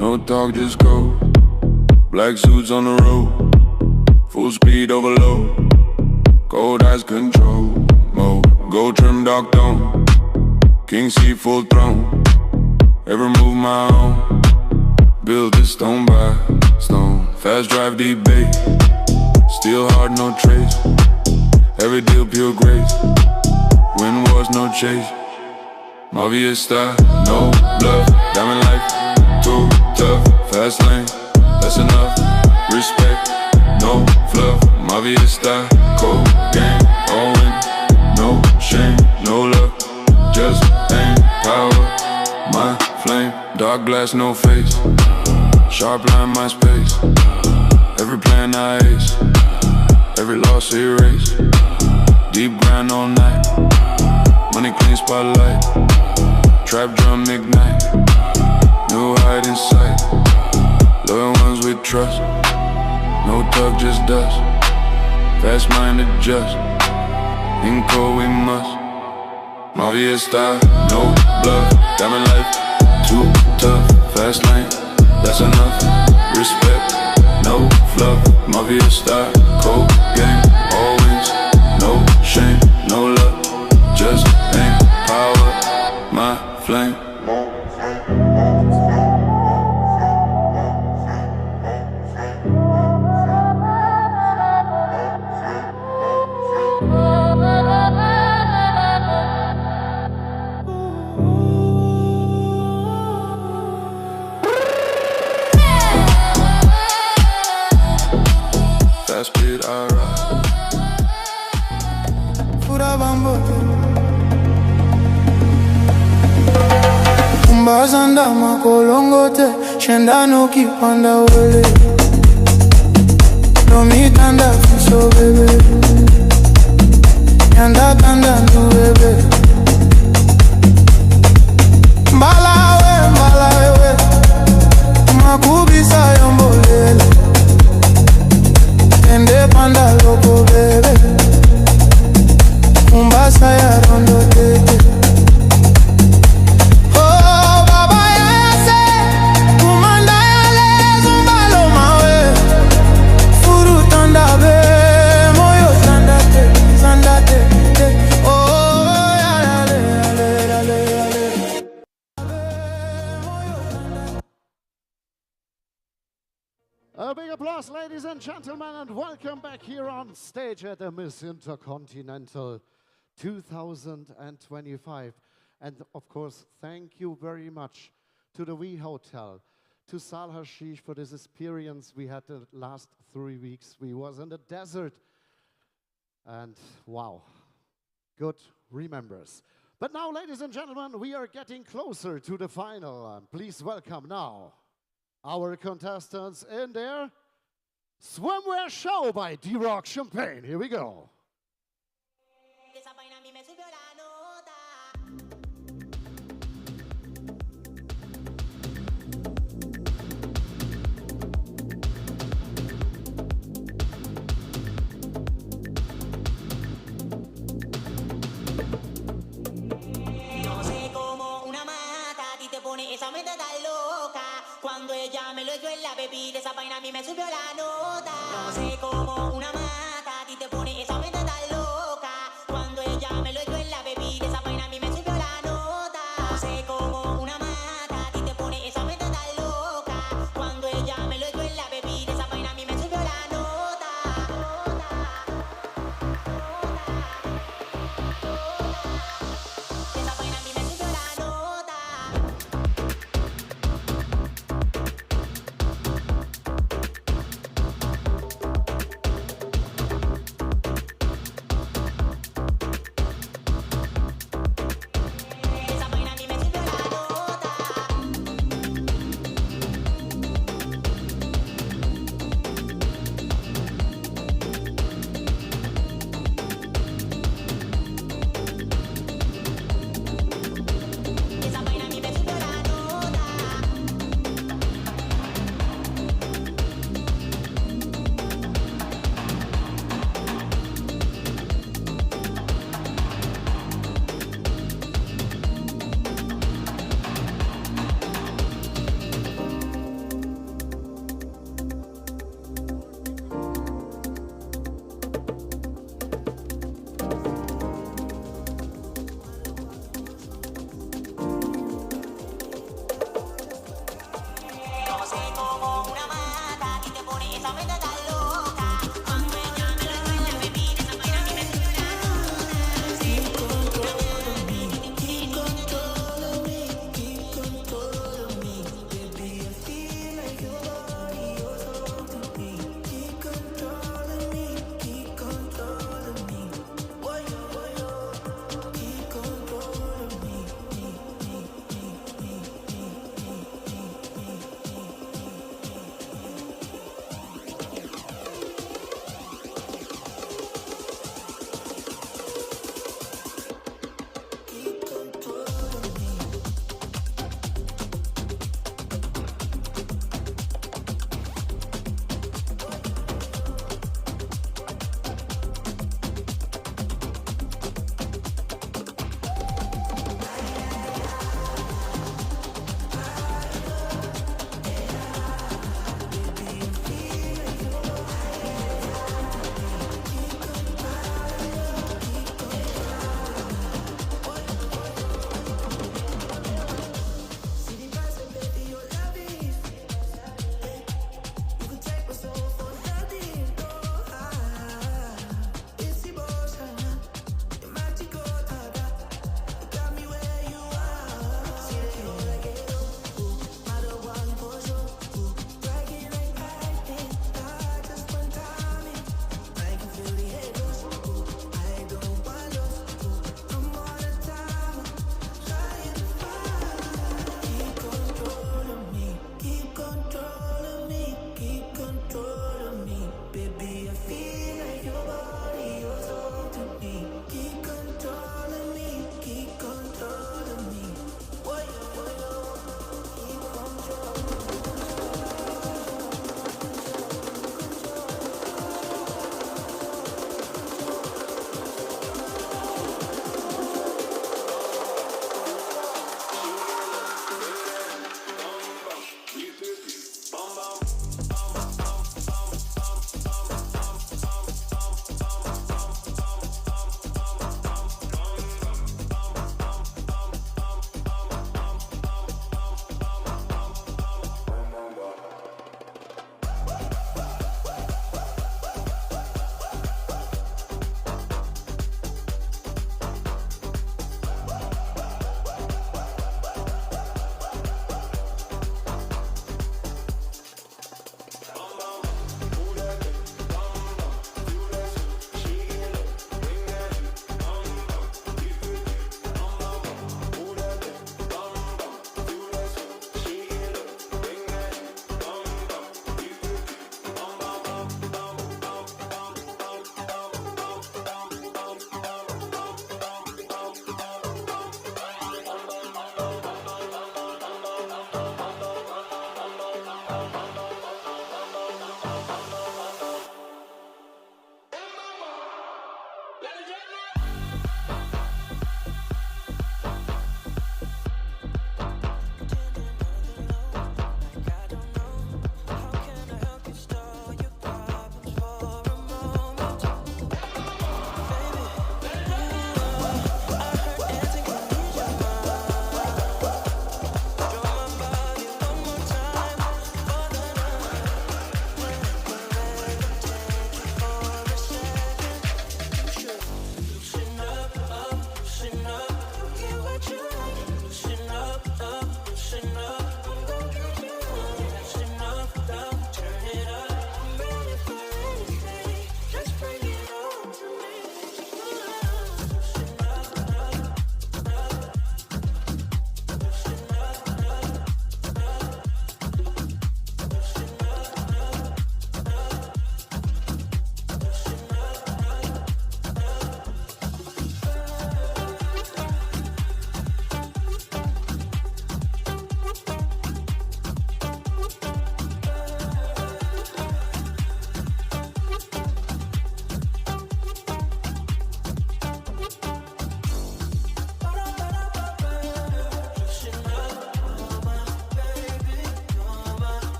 Speaker 16: No talk, just go. Black suits on the road, full speed overload, cold eyes control mode. Gold trim, dark tone, king seat, full throne. Every move my own, build this stone by stone. Fast drive, deep bay, Still hard, no trace. Every deal pure grace. Win wars, no chase. Mafia style, no bluff. Diamond life, too tough. Fast lane, that's enough. Respect, no fluff. Mafia style, cold game, all win. No shame, no luck. Just aim, power, my flame. Dark glass, no face. Sharp line, my space. Every plan I ace. Every loss erase. Deep grind all night. Money clean spotlight. Trap drum ignite. New hide in sight. Loyal ones we trust. No talk, just dust. Fast minded just. In cold we must. Mafia style, no bluff. Diamond life, too tough. Fast lane, that's enough. Respect, no fluff. Mafia style, cold game, all wins. No shame, no luck. Just aim, power, my flame. Fast speed, I ride.
Speaker 17: Fura bambote Umbazanda makolongote Shendano kipanda wele Domitanda fiso bebe Yanda kanda nu bebe Mbalawe Makubisa yombolele Ende panda loko bebe Mombasa ya rondo tete Oh baba ya se Kumanda ya le Zumbalo mawe Furu tanda be Moyo sanda te Oh ya le
Speaker 3: A big applause, ladies and gentlemen, and welcome back here on stage at the Miss Intercontinental 2025. And of course, thank you very much to the We Hotel, to Sal Hashish for this experience we had the last 3 weeks. We was in the desert, and wow, good remembers. But now, ladies and gentlemen, we are getting closer to the final. Please welcome now our contestants in their swimwear show by D-Rock Champagne. Here we go.
Speaker 18: Esa mente tan loca. Cuando ella me lo echó en la bebida, esa vaina a mí me subió la nota. No sé cómo una mata a ti te pone esa mente tan loca. Cuando ella me lo echó en la bebida, esa vaina a mí me subió la nota. No sé cómo una mata a ti te pone esa mente tan loca. Cuando ella me lo echó en la bebida, esa vaina a mí me subió la nota. Esa vaina a mí me subió la nota.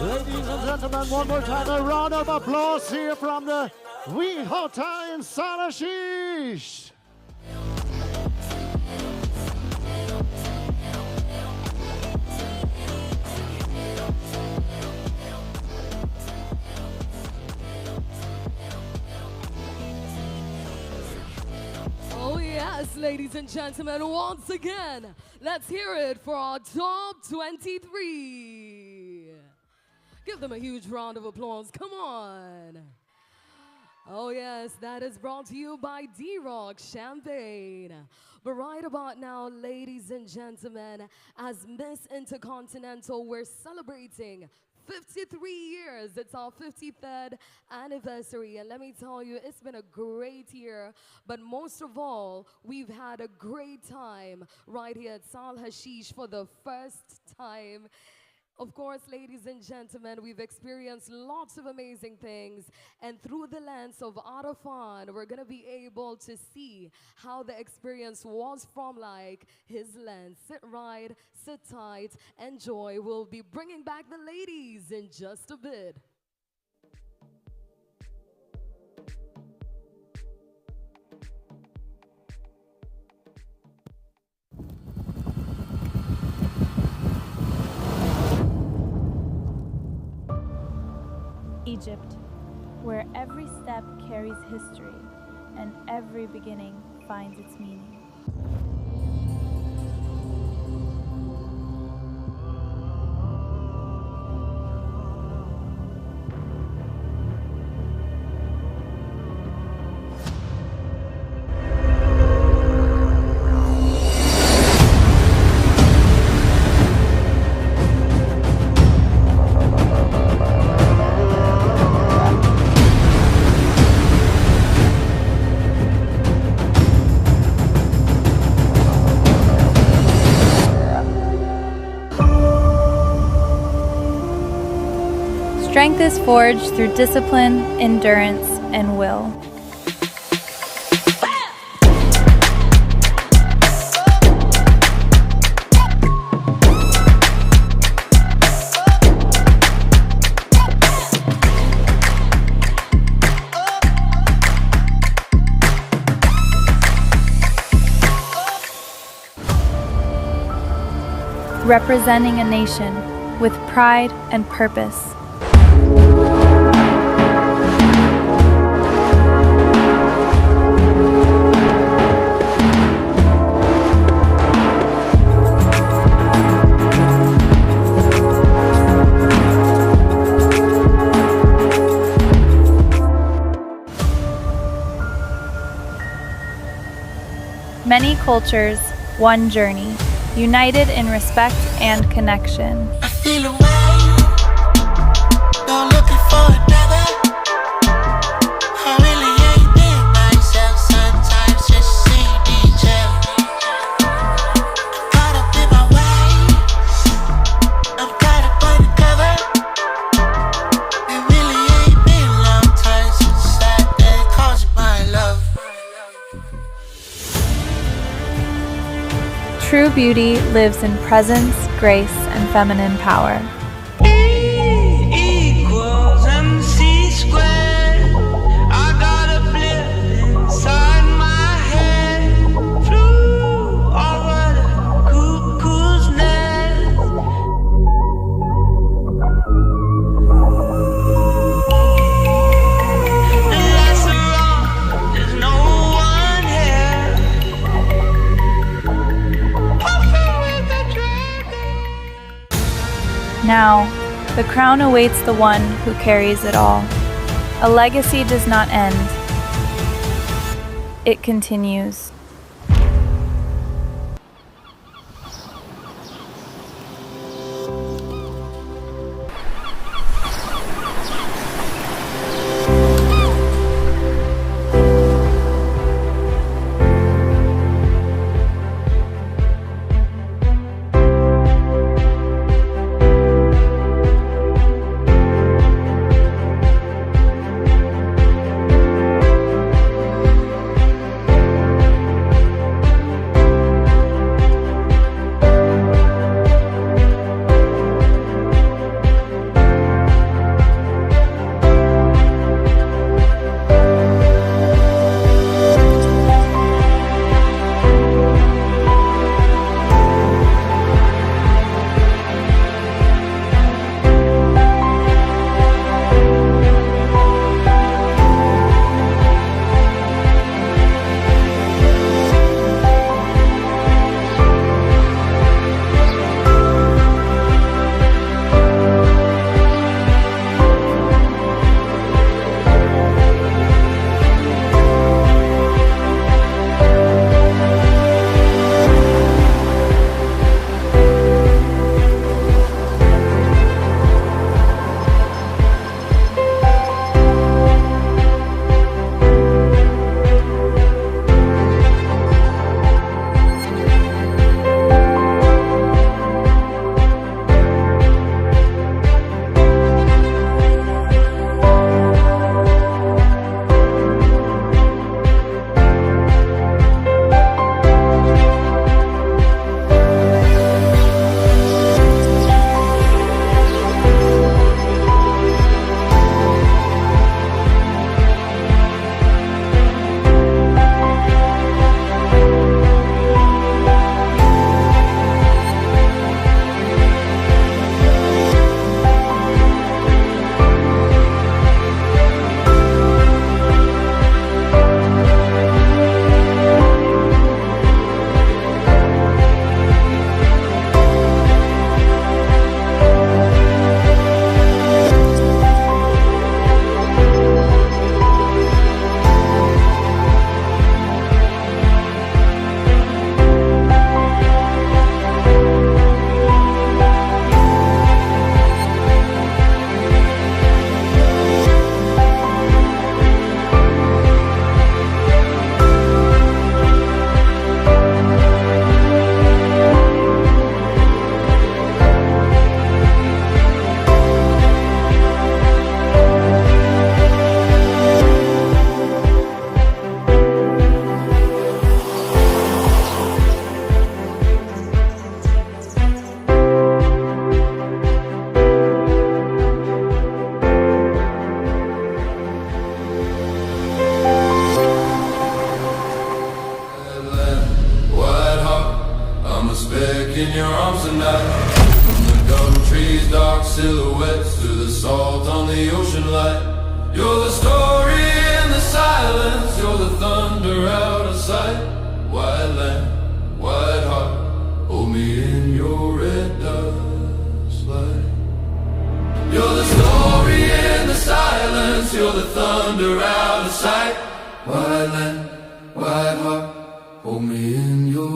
Speaker 3: Ladies and gentlemen, one more time, a round of applause here from the Wihota in Sarashish.
Speaker 4: Oh yes, ladies and gentlemen, once again, let's hear it for our top 23. Give them a huge round of applause, come on. Oh yes, that is brought to you by D-Rock Champagne. But right about now, ladies and gentlemen, as Miss Intercontinental, we're celebrating 53 years. It's our 53rd anniversary. And let me tell you, it's been a great year. But most of all, we've had a great time right here at Sal Hashish for the first time. Of course, ladies and gentlemen, we've experienced lots of amazing things. And through the lens of Arafan, we're going to be able to see how the experience was from like his lens. Sit right, sit tight, enjoy. We'll be bringing back the ladies in just a bit.
Speaker 19: Egypt, where every step carries history and every beginning finds its meaning. Strength is forged through discipline, endurance, and will. Representing a nation with pride and purpose. cultures, one journey, united in respect and connection.
Speaker 17: I feel away, not looking for another. I really ain't been myself sometimes, just seeing each other. Caught up in my way, I'm caught up undercover. It really ain't been a long time since that calls my love.
Speaker 19: True beauty lives in presence, grace, and feminine power.
Speaker 17: Equals MC squared. I got a blip inside my head. Flew over the cuckoo's nest. The lights are on, there's no one here. Puffing with the dragon.
Speaker 19: Now, the crown awaits the one who carries it all. A legacy does not end. It continues.
Speaker 16: silhouettes to the salt on the ocean light. You're the story in the silence, you're the thunder out of sight. White land, white heart, hold me in your red dust light. You're the story in the silence, you're the thunder out of sight. White land, white heart, hold me in your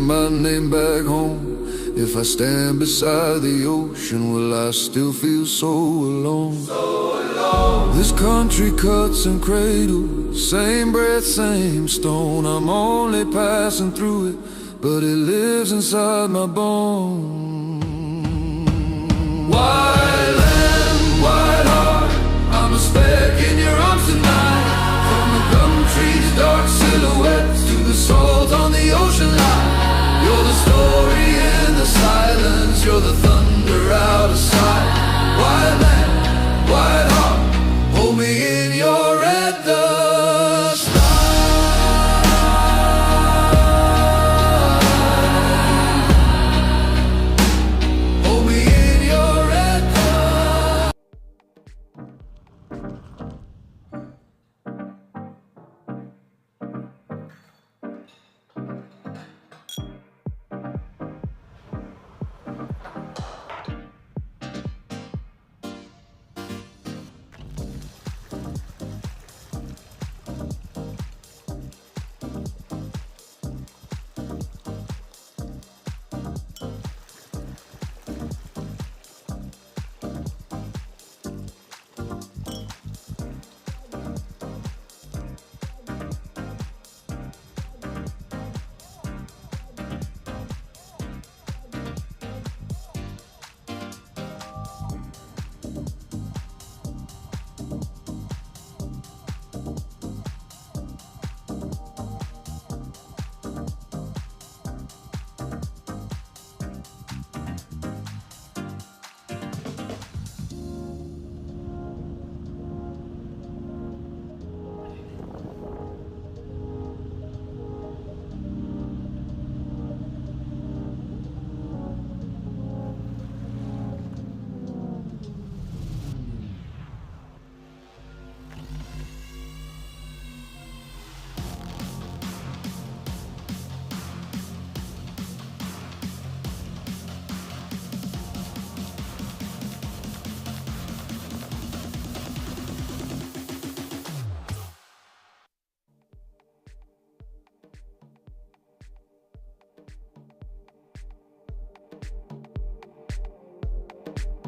Speaker 16: my name back home. If I stand beside the ocean, will I still feel so alone? This country cuts and cradles, same breath, same stone. I'm only passing through it, but it lives inside my bones. White land, white heart, I'm a speck in your arms tonight. From the gum trees' dark silhouettes to the salt on the ocean line. You're the story in the silence, you're the thunder out of sight. White land, white heart, hold me in your at the start. Hold me in your at the.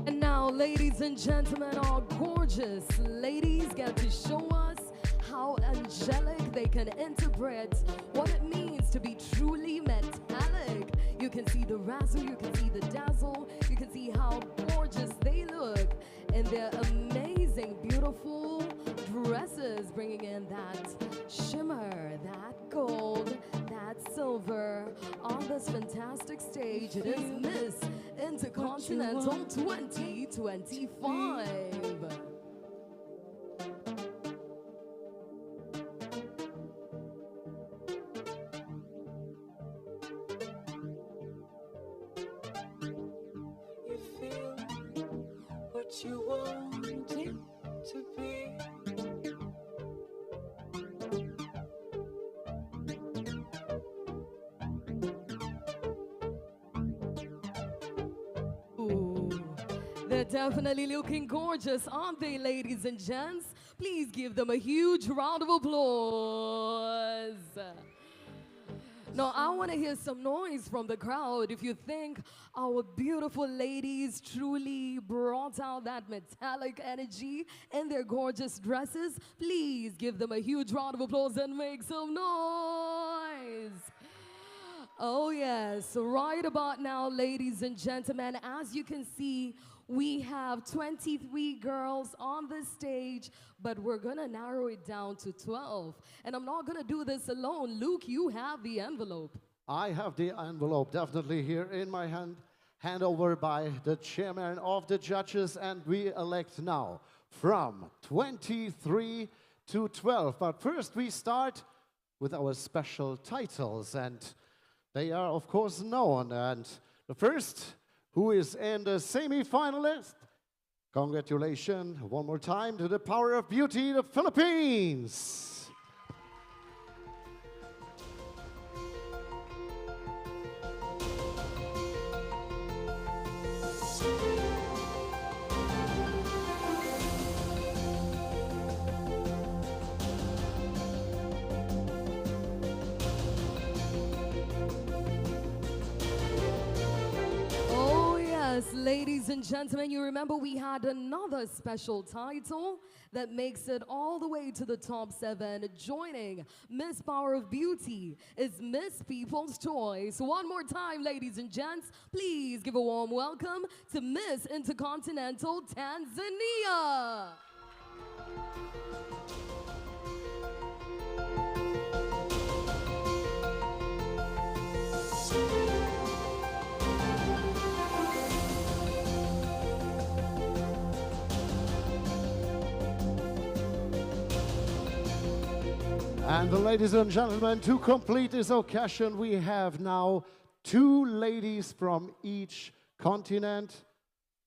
Speaker 4: And now, ladies and gentlemen, our gorgeous ladies get to show us how angelic they can interpret what it means to be truly metallic. You can see the razzle, you can see the dazzle, you can see how gorgeous they look in their amazing, beautiful dresses, bringing in that shimmer, that gold, that silver on this fantastic stage. It is Miss Intercontinental 2025.
Speaker 11: You feel what you want it to be.
Speaker 4: They're definitely looking gorgeous, aren't they, ladies and gents? Please give them a huge round of applause. Now, I want to hear some noise from the crowd. If you think our beautiful ladies truly brought out that metallic energy in their gorgeous dresses, please give them a huge round of applause and make some noise. Oh, yes. Right about now, ladies and gentlemen, as you can see, we have 23 girls on the stage, but we're going to narrow it down to 12. And I'm not going to do this alone. Luke, you have the envelope.
Speaker 3: I have the envelope definitely here in my hand, hand over by the chairman of the judges, and we elect now from 23 to 12. But first we start with our special titles, and they are of course known. And the first who is in the semi-finalist, congratulations one more time to the Power of Beauty, the Philippines.
Speaker 4: ladies and gentlemen, you remember we had another special title that makes it all the way to the top 7. Joining Miss Power of Beauty is Miss People's Choice. One more time, ladies and gents, please give a warm welcome to Miss Intercontinental Tanzania.
Speaker 3: And ladies and gentlemen, to complete this occasion, we have now 2 ladies from each continent,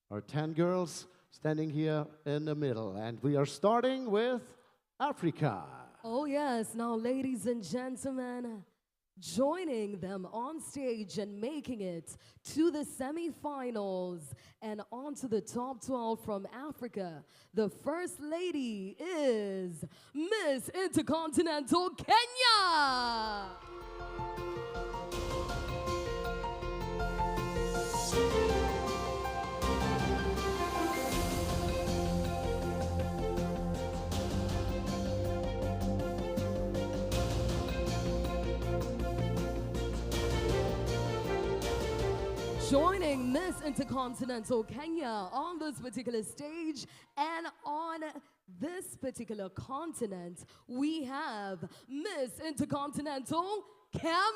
Speaker 3: or 10 girls, standing here in the middle. And we are starting with Africa.
Speaker 4: Oh yes, now ladies and gentlemen, joining them on stage and making it to the semifinals and on to the top 12 from Africa, the first lady is Miss Intercontinental Kenya. Joining Miss Intercontinental Kenya on this particular stage and on this particular continent, we have Miss Intercontinental Cameroon.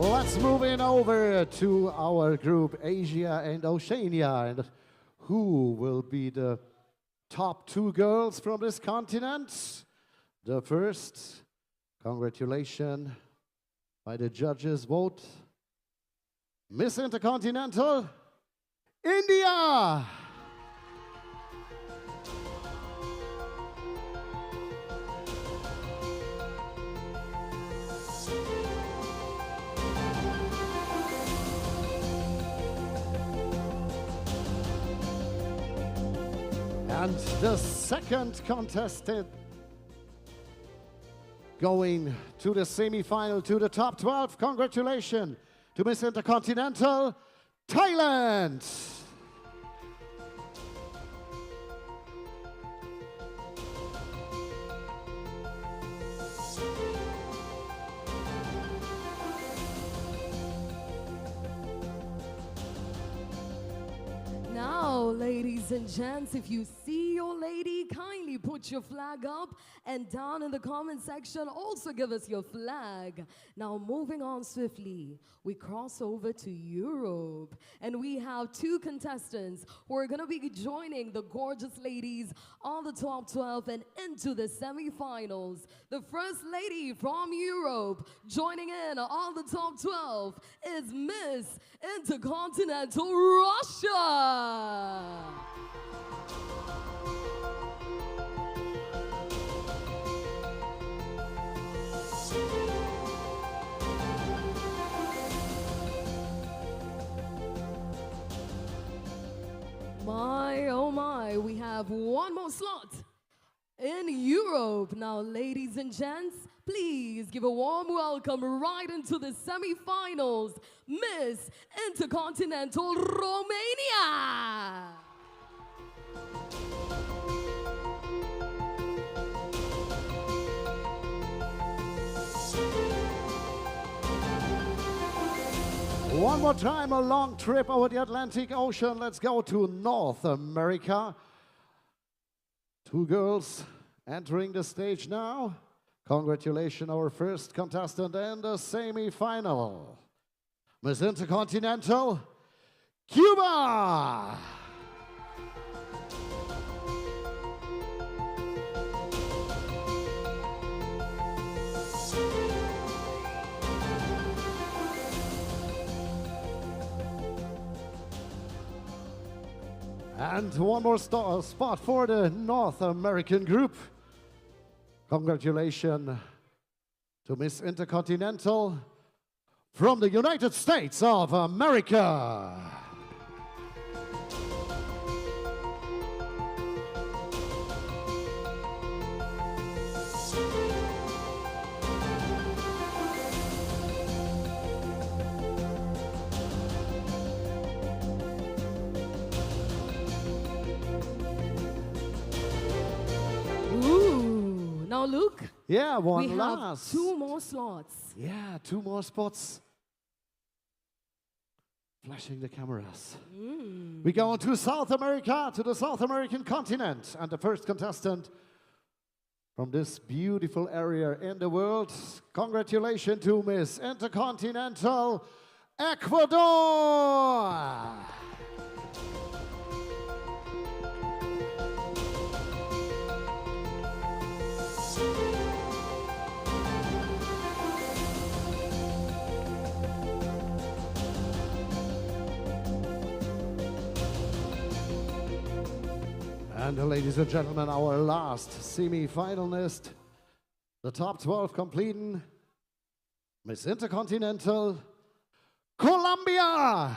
Speaker 3: Let's move in over to our group Asia and Oceania. And who will be the top 2 girls from this continent? The first, congratulations by the judges' vote, Miss Intercontinental, India. And the second contestant going to the semi-final, to the top 12. Congratulations to Miss Intercontinental, Thailand.
Speaker 4: Now, ladies and gents, if you see your lady, kindly put your flag up, and down in the comment section, also give us your flag. Now, moving on swiftly, we cross over to Europe, and we have 2 contestants who are going to be joining the gorgeous ladies on the top 12 and into the semifinals. The first lady from Europe joining in on the top 12 is Miss Intercontinental Russia. My, oh my, we have one more slot in Europe. Now, ladies and gents, please give a warm welcome right into the semifinals, Miss Intercontinental Romania.
Speaker 3: One more time, a long trip over the Atlantic Ocean. Let's go to North America. 2 girls entering the stage now. Congratulations, our first contestant in the semi-final, Miss Intercontinental, Cuba. And one more spot for the North American group. Congratulations to Miss Intercontinental, from the United States of America.
Speaker 4: Ooh, now look.
Speaker 3: Yeah, one
Speaker 4: we
Speaker 3: last.
Speaker 4: have 2 more slots.
Speaker 3: Yeah, 2 more spots. Flashing the cameras. We go on to South America, to the South American continent. And the first contestant from this beautiful area in the world, congratulations to Miss Intercontinental Ecuador. And ladies and gentlemen, our last semi-finalist, the top 12 completing, Miss Intercontinental, Colombia.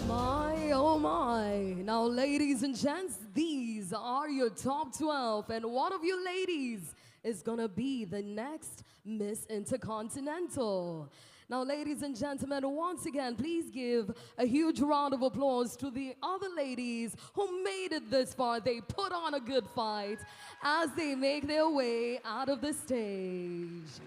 Speaker 4: My, oh my. Now, ladies and gents, these are your top 12. And one of you ladies is going to be the next Miss Intercontinental. Now, ladies and gentlemen, once again, please give a huge round of applause to the other ladies who made it this far. They put on a good fight as they make their way out of the stage.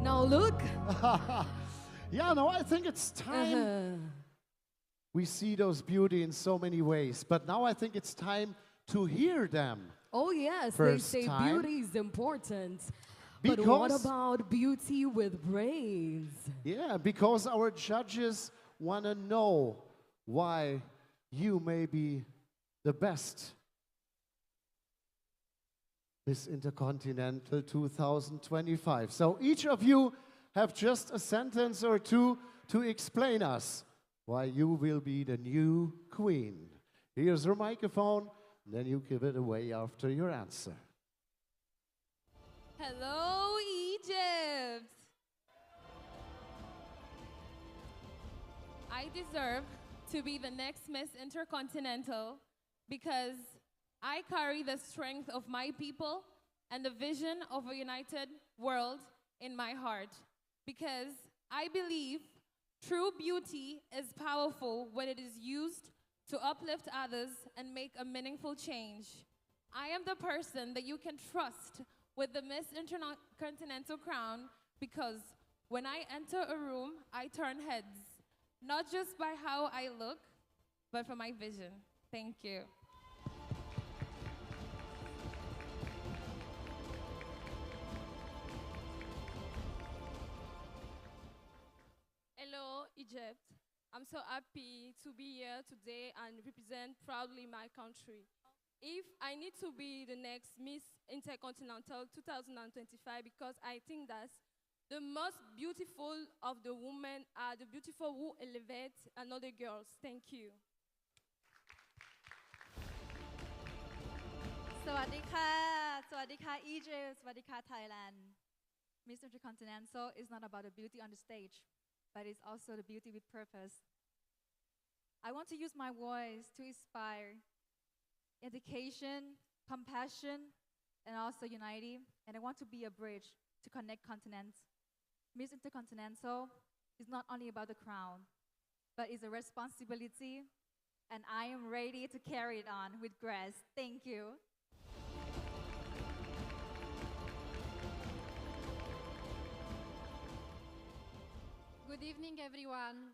Speaker 4: Now look.
Speaker 3: Yeah, no, I think it's time. We see those beauty in so many ways, but now I think it's time to hear them.
Speaker 4: Oh yes,
Speaker 3: First
Speaker 4: they say
Speaker 3: time.
Speaker 4: beauty is important. But what about beauty with brains?
Speaker 3: Yeah, because our judges want to know why you may be the best Miss Intercontinental 2025. So each of you have just a sentence or two to explain us why you will be the new queen. Here's your microphone, then you give it away after your answer.
Speaker 20: Hello, Egypt. I deserve to be the next Miss Intercontinental because I carry the strength of my people and the vision of a united world in my heart. Because I believe true beauty is powerful when it is used to uplift others and make a meaningful change. I am the person that you can trust with the Miss Intercontinental crown because when I enter a room, I turn heads, not just by how I look, but for my vision. Thank you.
Speaker 21: Hello, Egypt. I'm so happy to be here today and represent proudly my country. If I need to be the next Miss Intercontinental 2025, because I think that the most beautiful of the women are the beautiful who elevate another girls. Thank you.
Speaker 22: Sawadika Egypt, Sawadika Thailand. Miss Intercontinental is not about the beauty on the stage, but it's also the beauty with purpose. I want to use my voice to inspire education, compassion, and also unity, and I want to be a bridge to connect continents. Miss Intercontinental is not only about the crown, but it's a responsibility, and I am ready to carry it on with grace. Thank you.
Speaker 23: Good evening, everyone.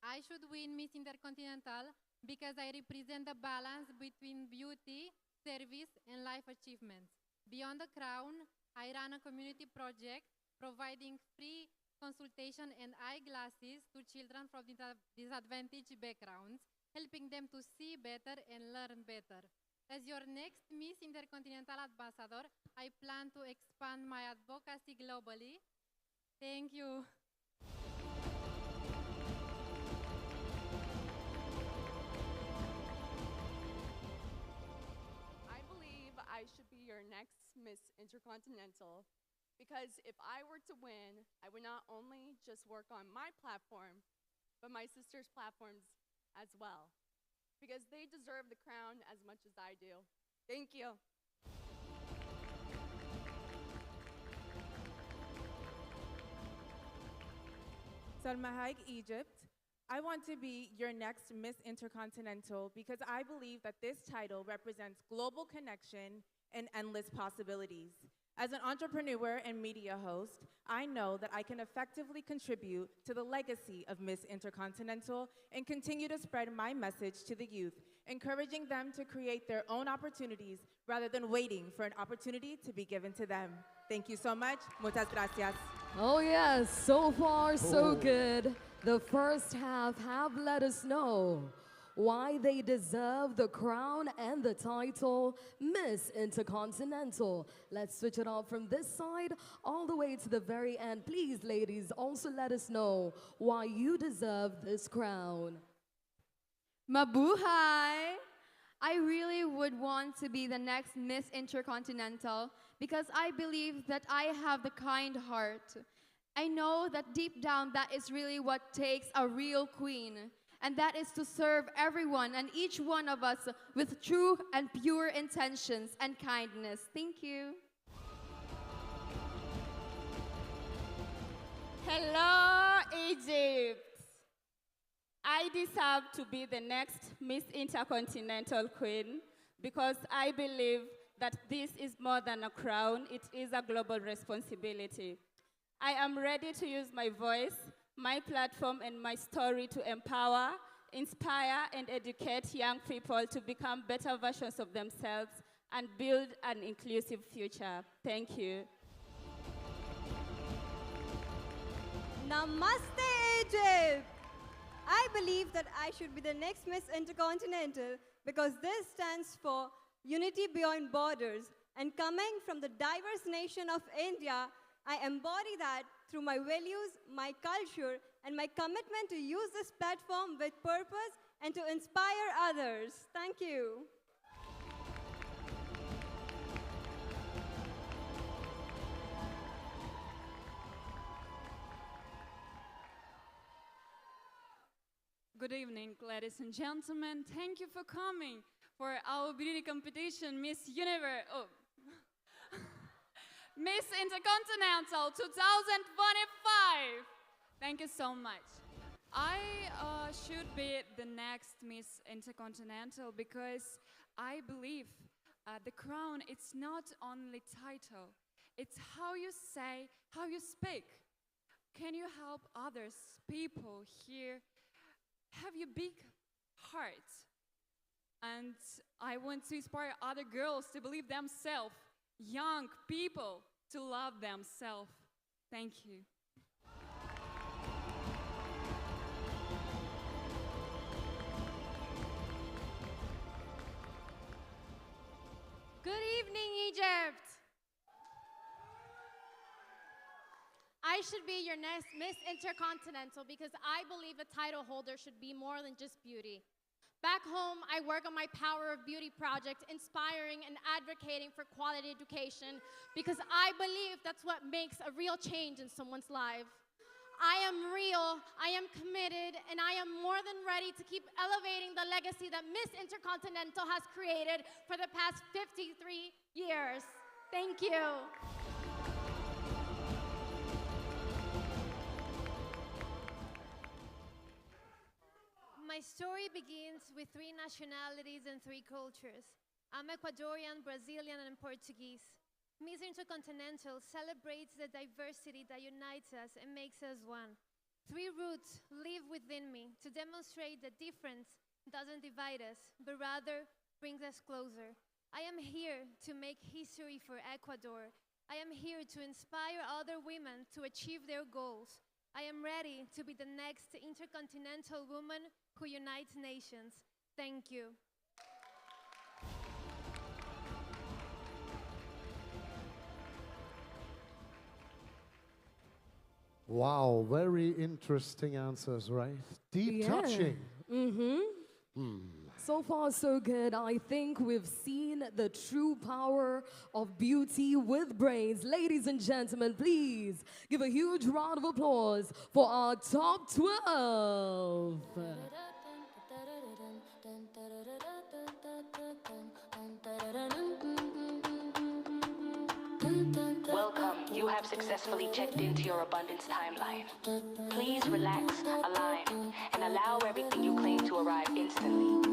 Speaker 1: I should win Miss Intercontinental because I represent the balance between beauty, service, and life achievements. Beyond the crown, I run a community project providing free consultation and eyeglasses to children from disadvantaged backgrounds, helping them to see better and learn better. As your next Miss Intercontinental Ambassador, I plan to expand my advocacy globally. Thank you.
Speaker 5: I believe I should be your next Miss Intercontinental because if I were to win, I would not only just work on my platform, but my sisters' platforms as well, because they deserve the crown as much as I do. Thank you.
Speaker 9: Salma Haig, Egypt. I want to be your next Miss Intercontinental because I believe that this title represents global connection and endless possibilities. As an entrepreneur and media host, I know that I can effectively contribute to the legacy of Miss Intercontinental and continue to spread my message to the youth, encouraging them to create their own opportunities rather than waiting for an opportunity to be given to them. Thank you so much. Muchas gracias.
Speaker 4: Oh yes, so far so good. The first half have let us know why they deserve the crown and the title Miss Intercontinental. Let's switch it off from this side all the way to the very end. Please, ladies, also let us know why you deserve this crown.
Speaker 7: Mabuhay! I really would want to be the next Miss Intercontinental because I believe that I have the kind heart. I know that deep down that is really what takes a real queen, and that is to serve everyone and each one of us with true and pure intentions and kindness. Thank you.
Speaker 23: Hello, Egypt. I deserve to be the next Miss Intercontinental Queen because I believe that this is more than a crown, it is a global responsibility. I am ready to use my voice, my platform, and my story to empower, inspire, and educate young people to become better versions of themselves and build an inclusive future. Thank you.
Speaker 24: Namaste, Egypt! I believe that I should be the next Miss Intercontinental because this stands for unity beyond borders. And coming from the diverse nation of India, I embody that through my values, my culture, and my commitment to use this platform with purpose and to inspire others. Thank you.
Speaker 25: Good evening, ladies and gentlemen. Thank you for coming for our beauty competition, Miss Universe. Oh. Miss Intercontinental 2025. Thank you so much. I should be the next Miss Intercontinental because I believe the crown, it's not only title, it's how you say, how you speak. Can you help others, people here, have your big heart? And I want to inspire other girls to believe themselves, young people to love themselves. Thank you.
Speaker 26: Good evening, Egypt. I should be your next Miss Intercontinental because I believe a title holder should be more than just beauty. Back home, I work on my Power of Beauty project, inspiring and advocating for quality education because I believe that's what makes a real change in someone's life. I am real, I am committed, and I am more than ready to keep elevating the legacy that Miss Intercontinental has created for the past 53 years. Thank you.
Speaker 27: My story begins with 3 nationalities and 3 cultures. I'm Ecuadorian, Brazilian, and Portuguese. Miss Intercontinental celebrates the diversity that unites us and makes us one. Three roots live within me to demonstrate that difference doesn't divide us, but rather brings us closer. I am here to make history for Ecuador. I am here to inspire other women to achieve their goals. I am ready to be the next intercontinental woman who unites nations. Thank you.
Speaker 3: Wow, very interesting answers, right? Deep touching.
Speaker 4: So far, so good. I think we've seen the true power of beauty with brains. Ladies and gentlemen, please give a huge round of applause for our top 12.
Speaker 6: Welcome. You have successfully checked into your abundance timeline. Please relax, align, and allow everything you claim to arrive instantly.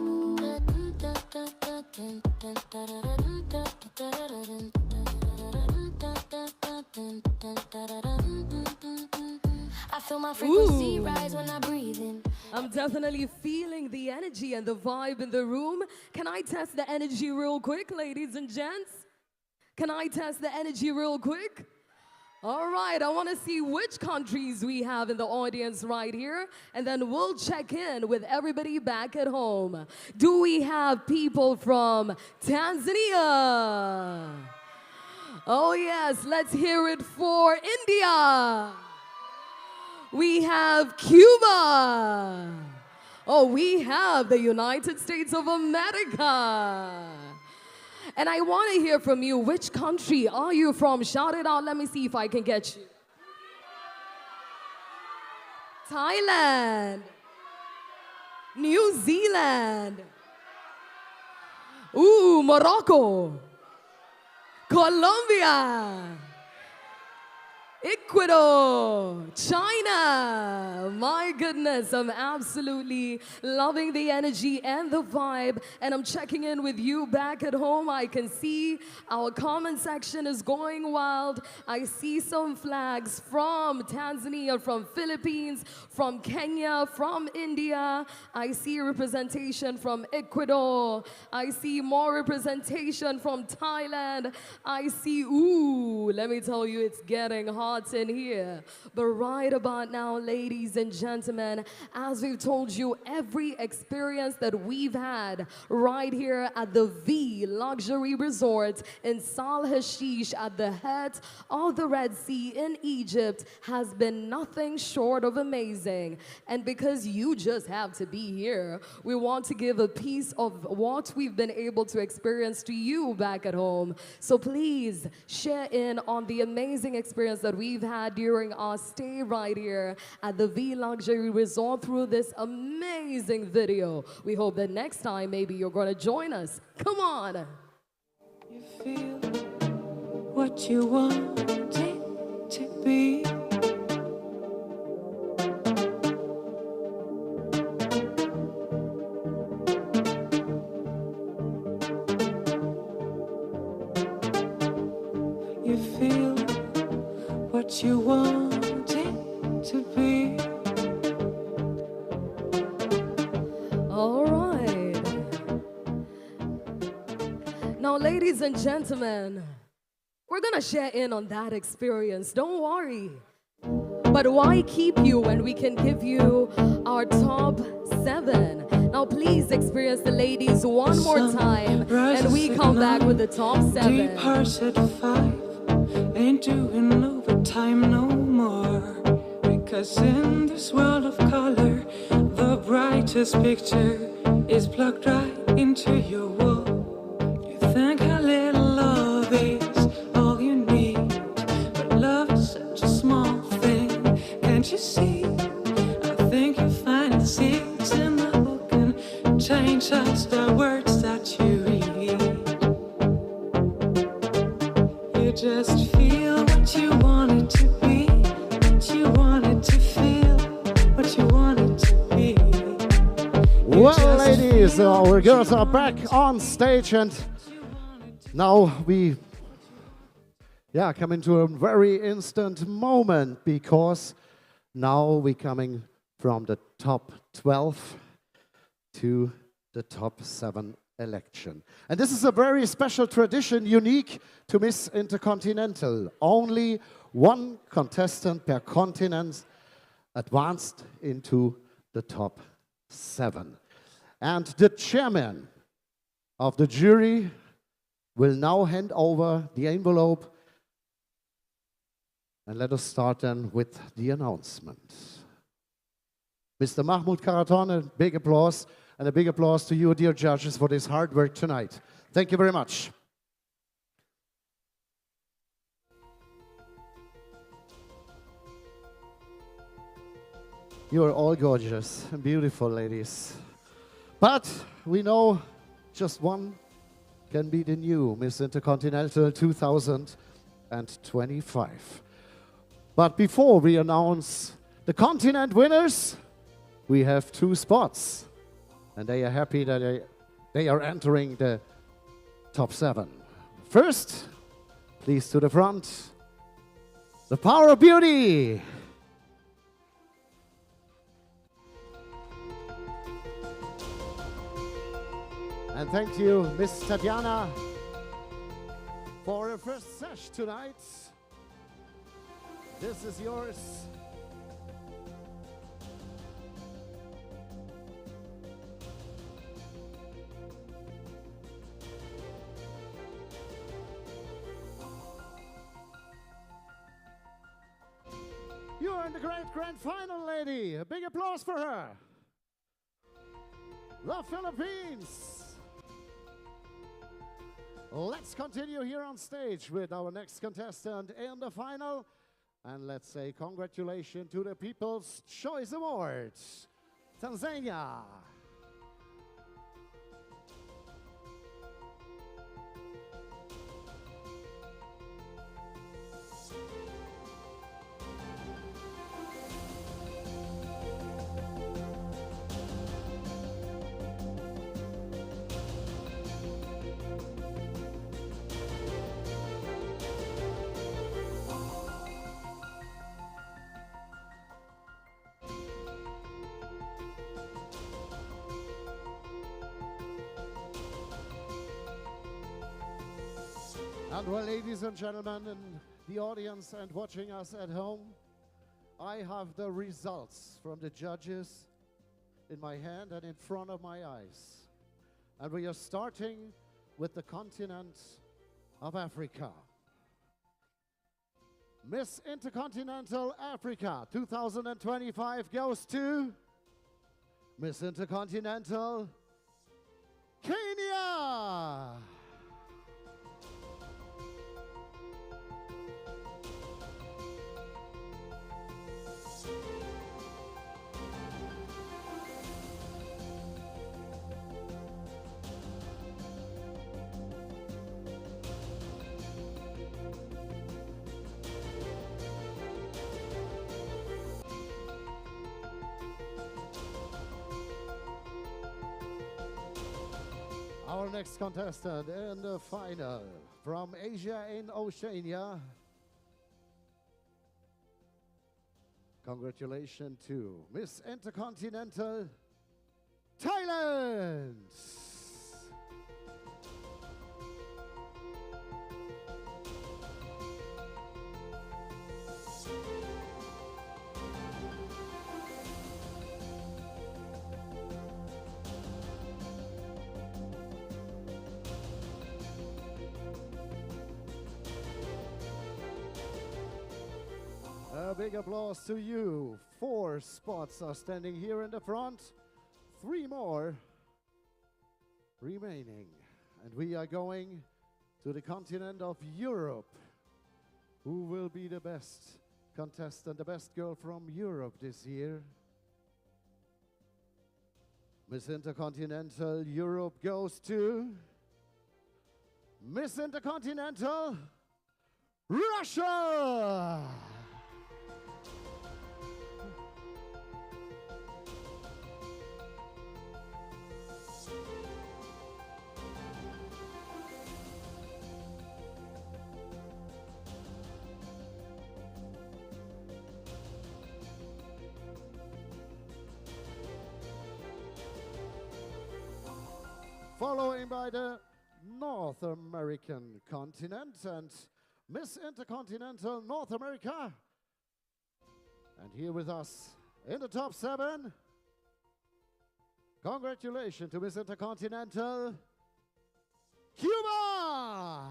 Speaker 2: I feel my frequency rise when I breathe in.
Speaker 4: I'm definitely feeling the energy and the vibe in the room. Can I test the energy real quick, ladies and gents? Can I test the energy real quick? All right, I want to see which countries we have in the audience right here, and then we'll check in with everybody back at home. Do we have people from Tanzania? Oh yes, let's hear it for India. We have Cuba. Oh, we have the United States of America. And I want to hear from you. Which country are you from? Shout it out. Let me see if I can get you. Thailand. New Zealand. Ooh, Morocco. Colombia. Ecuador, China. My goodness, I'm absolutely loving the energy and the vibe. And I'm checking in with you back at home. I can see our comment section is going wild. I see some flags from Tanzania, from Philippines, from Kenya, from India. I see representation from Ecuador. I see more representation from Thailand. I see, ooh, let me tell you, it's getting hot in here. But right about now, ladies and gentlemen, as we've told you, every experience that we've had right here at the V Luxury Resort in Sal Hashish at the head of the Red Sea in Egypt has been nothing short of amazing. And because you just have to be here, we want to give a piece of what we've been able to experience to you back at home. So please share in on the amazing experience that we've had during our stay right here at the V Luxury Resort through this amazing video. We hope that next time maybe you're going to join us. Come on.
Speaker 8: You feel what you want it to be. You feel what you want it to be.
Speaker 4: All right. Now, ladies and gentlemen, we're gonna share in on that experience. Don't worry. But why keep you when we can give you our top 7? Now, please experience the ladies one more time, and we come back with the top 7.
Speaker 8: Deep hearts at 5. Ain't doing overtime no more. Because in this world of color, the brightest picture is plugged right into your wall. You think a little love is all you need, but love is such a small thing. Can't you see? I think you find the seeds in the book and change just the words that you read. You just feel what you want it to be, what you want it to feel, what you want it to be.
Speaker 3: Well, ladies, our girls are back on stage, and now we come into a very instant moment, because Now we're coming from the top 12 to the top 7 election. And this is a very special tradition unique to Miss Intercontinental. Only one contestant per continent advanced into the top 7. And the chairman of the jury will now hand over the envelope. And let us start then with the announcement. Mr. Mahmoud Karaton, a big applause, and a big applause to you, dear judges, for this hard work tonight. Thank you very much. You are all gorgeous and beautiful, ladies. But we know just one can be the new Miss Intercontinental 2025. But before we announce the continent winners, we have 2 spots. And they are happy that they are entering the top 7. First, please to the front, the Power of Beauty. And thank you, Miss Tatiana, for her first sesh tonight. This is yours. You are in the grand final, lady. A big applause for her. The Philippines. Let's continue here on stage with our next contestant in the final. And let's say congratulations to the People's Choice Awards, Tanzania. And well, ladies and gentlemen in the audience and watching us at home, I have the results from the judges in my hand and in front of my eyes. And we are starting with the continent of Africa. Miss Intercontinental Africa 2025 goes to Miss Intercontinental Kenya. Our next contestant in the final from Asia and Oceania. Congratulations to Miss Intercontinental Thailand. A big applause to you. 4 spots are standing here in the front. 3 more remaining. And we are going to the continent of Europe. Who will be the best contestant, the best girl from Europe this year? Miss Intercontinental Europe goes to Miss Intercontinental Russia. following by the North American continent and Miss Intercontinental North America. And here with us in the top 7, congratulations to Miss Intercontinental Cuba!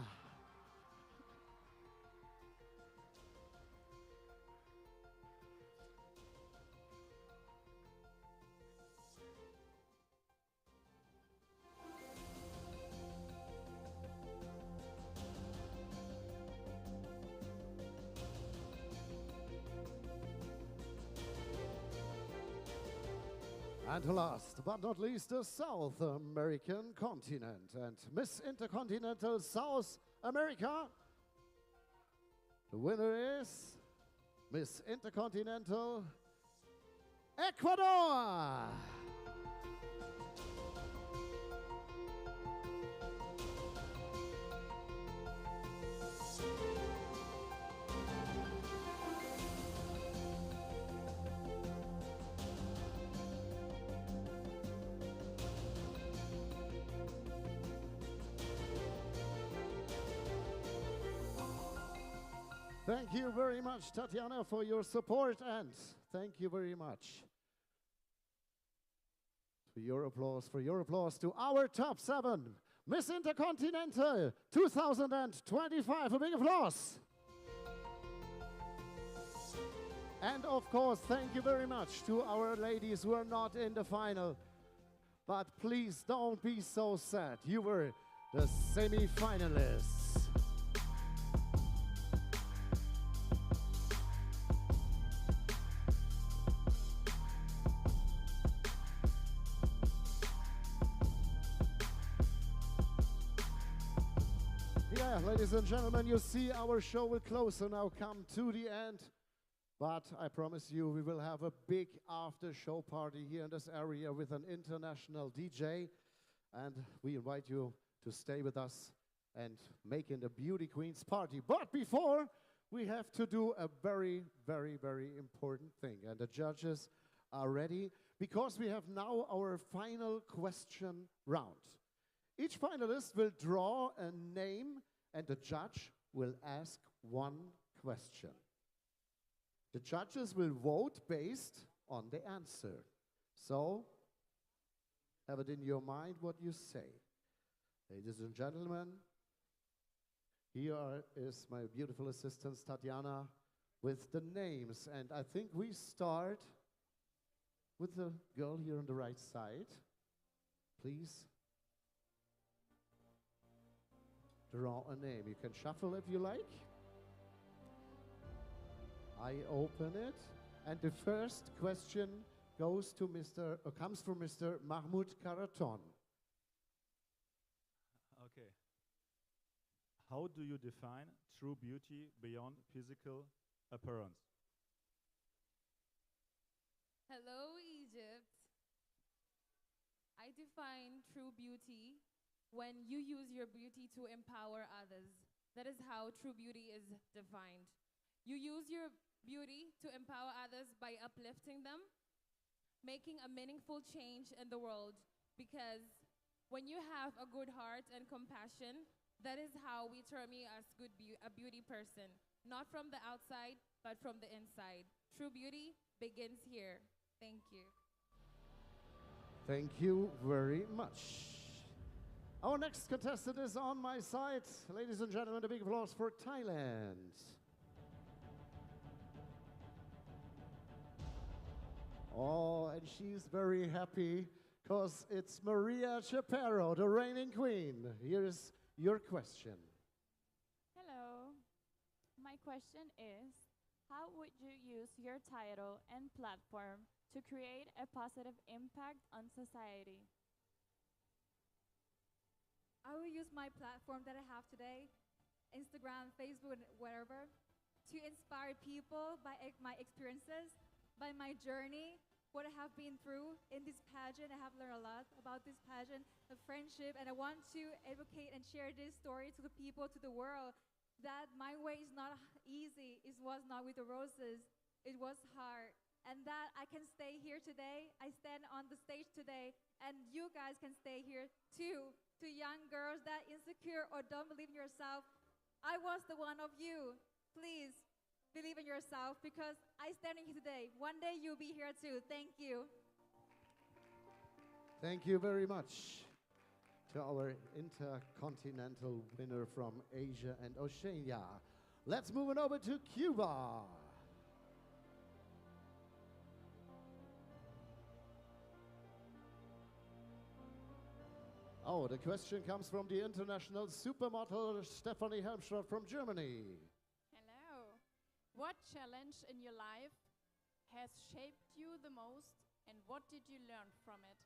Speaker 3: And last but not least, the South American continent and Miss Intercontinental South America. The winner is Miss Intercontinental Ecuador. Thank you very much, Tatiana, for your support, and thank you very much for your applause to our top 7, Miss Intercontinental 2025. A big applause. And of course, thank you very much to our ladies who are not in the final. But please don't be so sad. You were the semi-finalists. Ladies and gentlemen, you see our show will close, so now come to the end. But I promise you, we will have a big after-show party here in this area with an international DJ. And we invite you to stay with us and make it a Beauty Queens party. But before, we have to do a very, very, very important thing. And the judges are ready because we have now our final question round. Each finalist will draw a name and the judge will ask one question. The judges will vote based on the answer. So, have it in your mind what you say. Ladies and gentlemen, here is my beautiful assistant, Tatiana, with the names. And I think we start with the girl here on the right side. Please. Draw a name. You can shuffle if you like. I open it, and the first question goes to comes from Mr. Mahmoud Karaton.
Speaker 10: Okay. How do you define true beauty beyond physical appearance?
Speaker 20: Hello, Egypt. I define true beauty when you use your beauty to empower others. That is how true beauty is defined. You use your beauty to empower others by uplifting them, making a meaningful change in the world. Because when you have a good heart and compassion, that is how we term you as a beauty person. Not from the outside, but from the inside. True beauty begins here. Thank you.
Speaker 3: Thank you very much. Our next contestant is on my side. Ladies and gentlemen, a big applause for Thailand. Oh, and she's very happy because it's Maria Chaparro, the reigning queen. Here's your question.
Speaker 19: Hello. My question is, how would you use your title and platform to create a positive impact on society?
Speaker 22: I will use my platform that I have today, Instagram, Facebook, and wherever, to inspire people by my experiences, by my journey, what I have been through in this pageant. I have learned a lot about this pageant, the friendship, and I want to advocate and share this story to the people, to the world, that my way is not easy. It was not with the roses. It was hard. and that I can stay here today. I stand on the stage today, and you guys can stay here too. To young girls that insecure or don't believe in yourself, I was the one of you. Please believe in yourself because I stand here today. One day you'll be here too. Thank you.
Speaker 3: Thank you very much to our Intercontinental winner from Asia and Oceania. Let's move on over to Cuba. Oh, the question comes from the international supermodel Stephanie Helmström from Germany.
Speaker 12: Hello. What challenge in your life has shaped you the most, and what did you learn from it?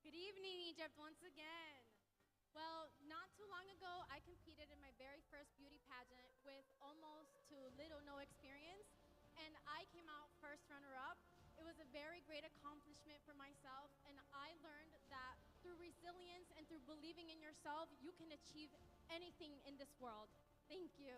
Speaker 26: Good evening, Egypt, once again. Well, not too long ago, I competed in my very first beauty pageant with almost to little no experience, and I came out first runner-up. It was a very great accomplishment for myself, and I learned that through resilience and through believing in yourself, you can achieve anything in this world. Thank you.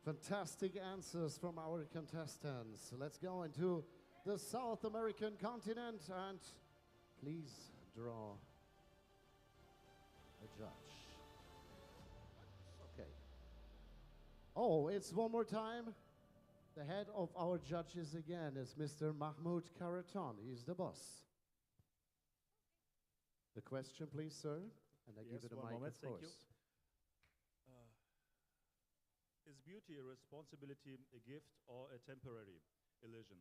Speaker 3: Fantastic answers from our contestants. Let's go into the South American continent and please draw a judge. Okay. Oh, it's one more time. The head of our judges again is Mr. Mahmoud Karaton. He's the boss. The question, please, sir. And I give it a mic,
Speaker 10: moment,
Speaker 3: of
Speaker 10: thank
Speaker 3: course.
Speaker 10: Is beauty a responsibility, a gift, or a temporary illusion?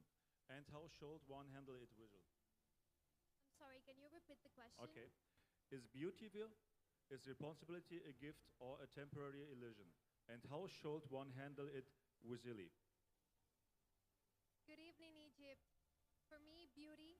Speaker 10: And how should one handle it visually?
Speaker 26: I'm sorry, can you repeat the question?
Speaker 10: Okay. Is responsibility a gift or a temporary illusion? And how should one handle it visually?
Speaker 26: Good evening, Egypt. For me, beauty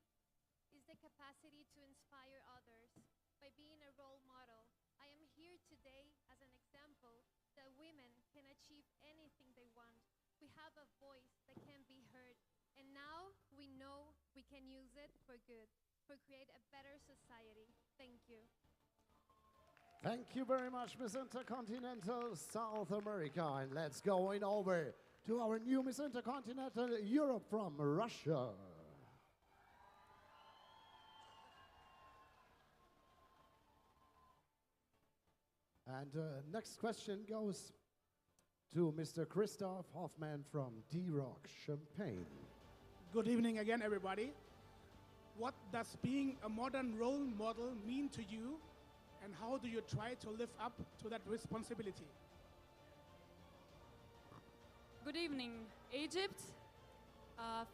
Speaker 26: is the capacity to inspire others by being a role model. I am here today as an example that women can achieve anything they want. We have a voice that can be heard, and now we know we can use it for good, for create a better society. Thank you.
Speaker 3: Thank you very much, Miss Intercontinental South America. And let's go in over to our new Miss Intercontinental Europe from Russia. And next question goes to Mr. Christoph Hoffman from D-Rock Champagne.
Speaker 13: Good evening again, everybody. What does being a modern role model mean to you, and how do you try to live up to that responsibility?
Speaker 14: Good evening, Egypt.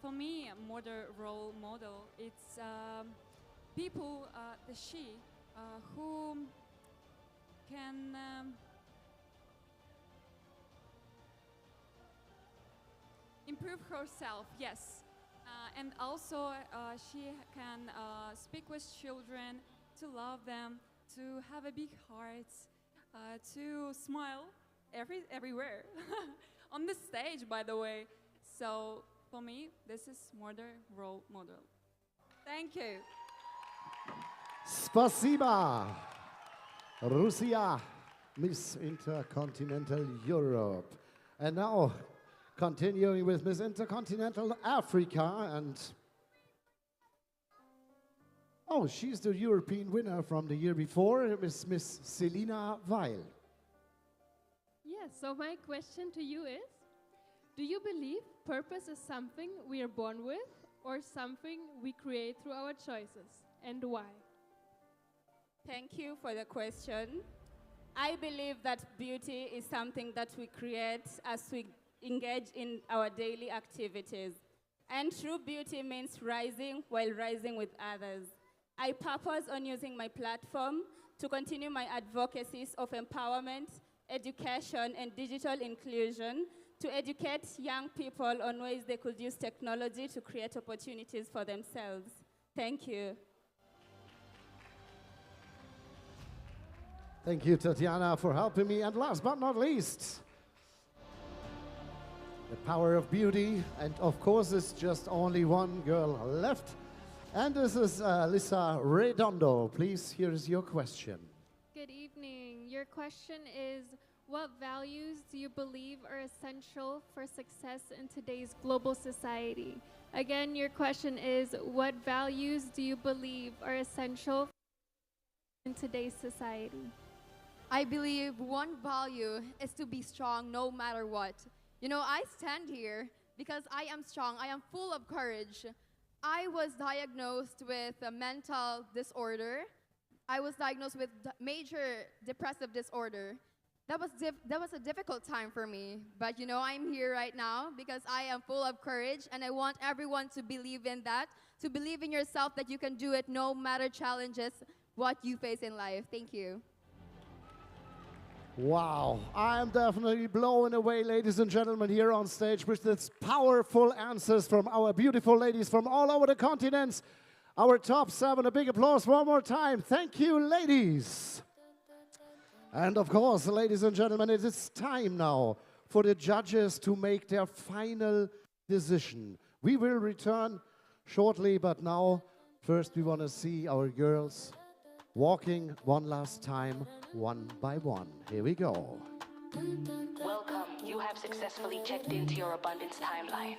Speaker 14: For me, a modern role model, it's people, who can improve herself, yes. And also she can speak with children, to love them, to have a big heart, to smile everywhere. On the stage, by the way. So for me, this is modern role model. Thank you.
Speaker 3: Spasiba, Rusia, Miss Intercontinental Europe. And now, continuing with Miss Intercontinental Africa, and oh, she's the European winner from the year before. It was Miss Selina Weil.
Speaker 15: Yes, so my question to you is, do you believe purpose is something we are born with or something we create through our choices, and why?
Speaker 23: Thank you for the question. I believe that beauty is something that we create as we engage in our daily activities. And true beauty means rising while rising with others. I purpose on using my platform to continue my advocacies of empowerment, education, and digital inclusion to educate young people on ways they could use technology to create opportunities for themselves. Thank you.
Speaker 3: Thank you, Tatiana, for helping me. And last but not least, the power of beauty. And of course, it's just only one girl left. And this is Lisa Redondo. Please, here's your question.
Speaker 15: Good evening. Your question is, What values do you believe are essential for success in today's global society? Again, your question is, what values do you believe are essential in today's society?
Speaker 1: I believe one value is to be strong no matter what. You know, I stand here because I am strong. I am full of courage. I was diagnosed with a mental disorder. I was diagnosed with major depressive disorder. That was a difficult time for me. But you know, I'm here right now because I am full of courage, and I want everyone to believe in that, to believe in yourself that you can do it no matter challenges, what you face in life. Thank you.
Speaker 3: Wow, I'm definitely blown away, ladies and gentlemen, here on stage with these powerful answers from our beautiful ladies from all over the continents. Our top 7, a big applause one more time. Thank you, ladies. And of course, ladies and gentlemen, it is time now for the judges to make their final decision. We will return shortly, but now, first we want to see our girls walking one last time, one by one. Here we go.
Speaker 6: Welcome. You have successfully checked into your abundance timeline.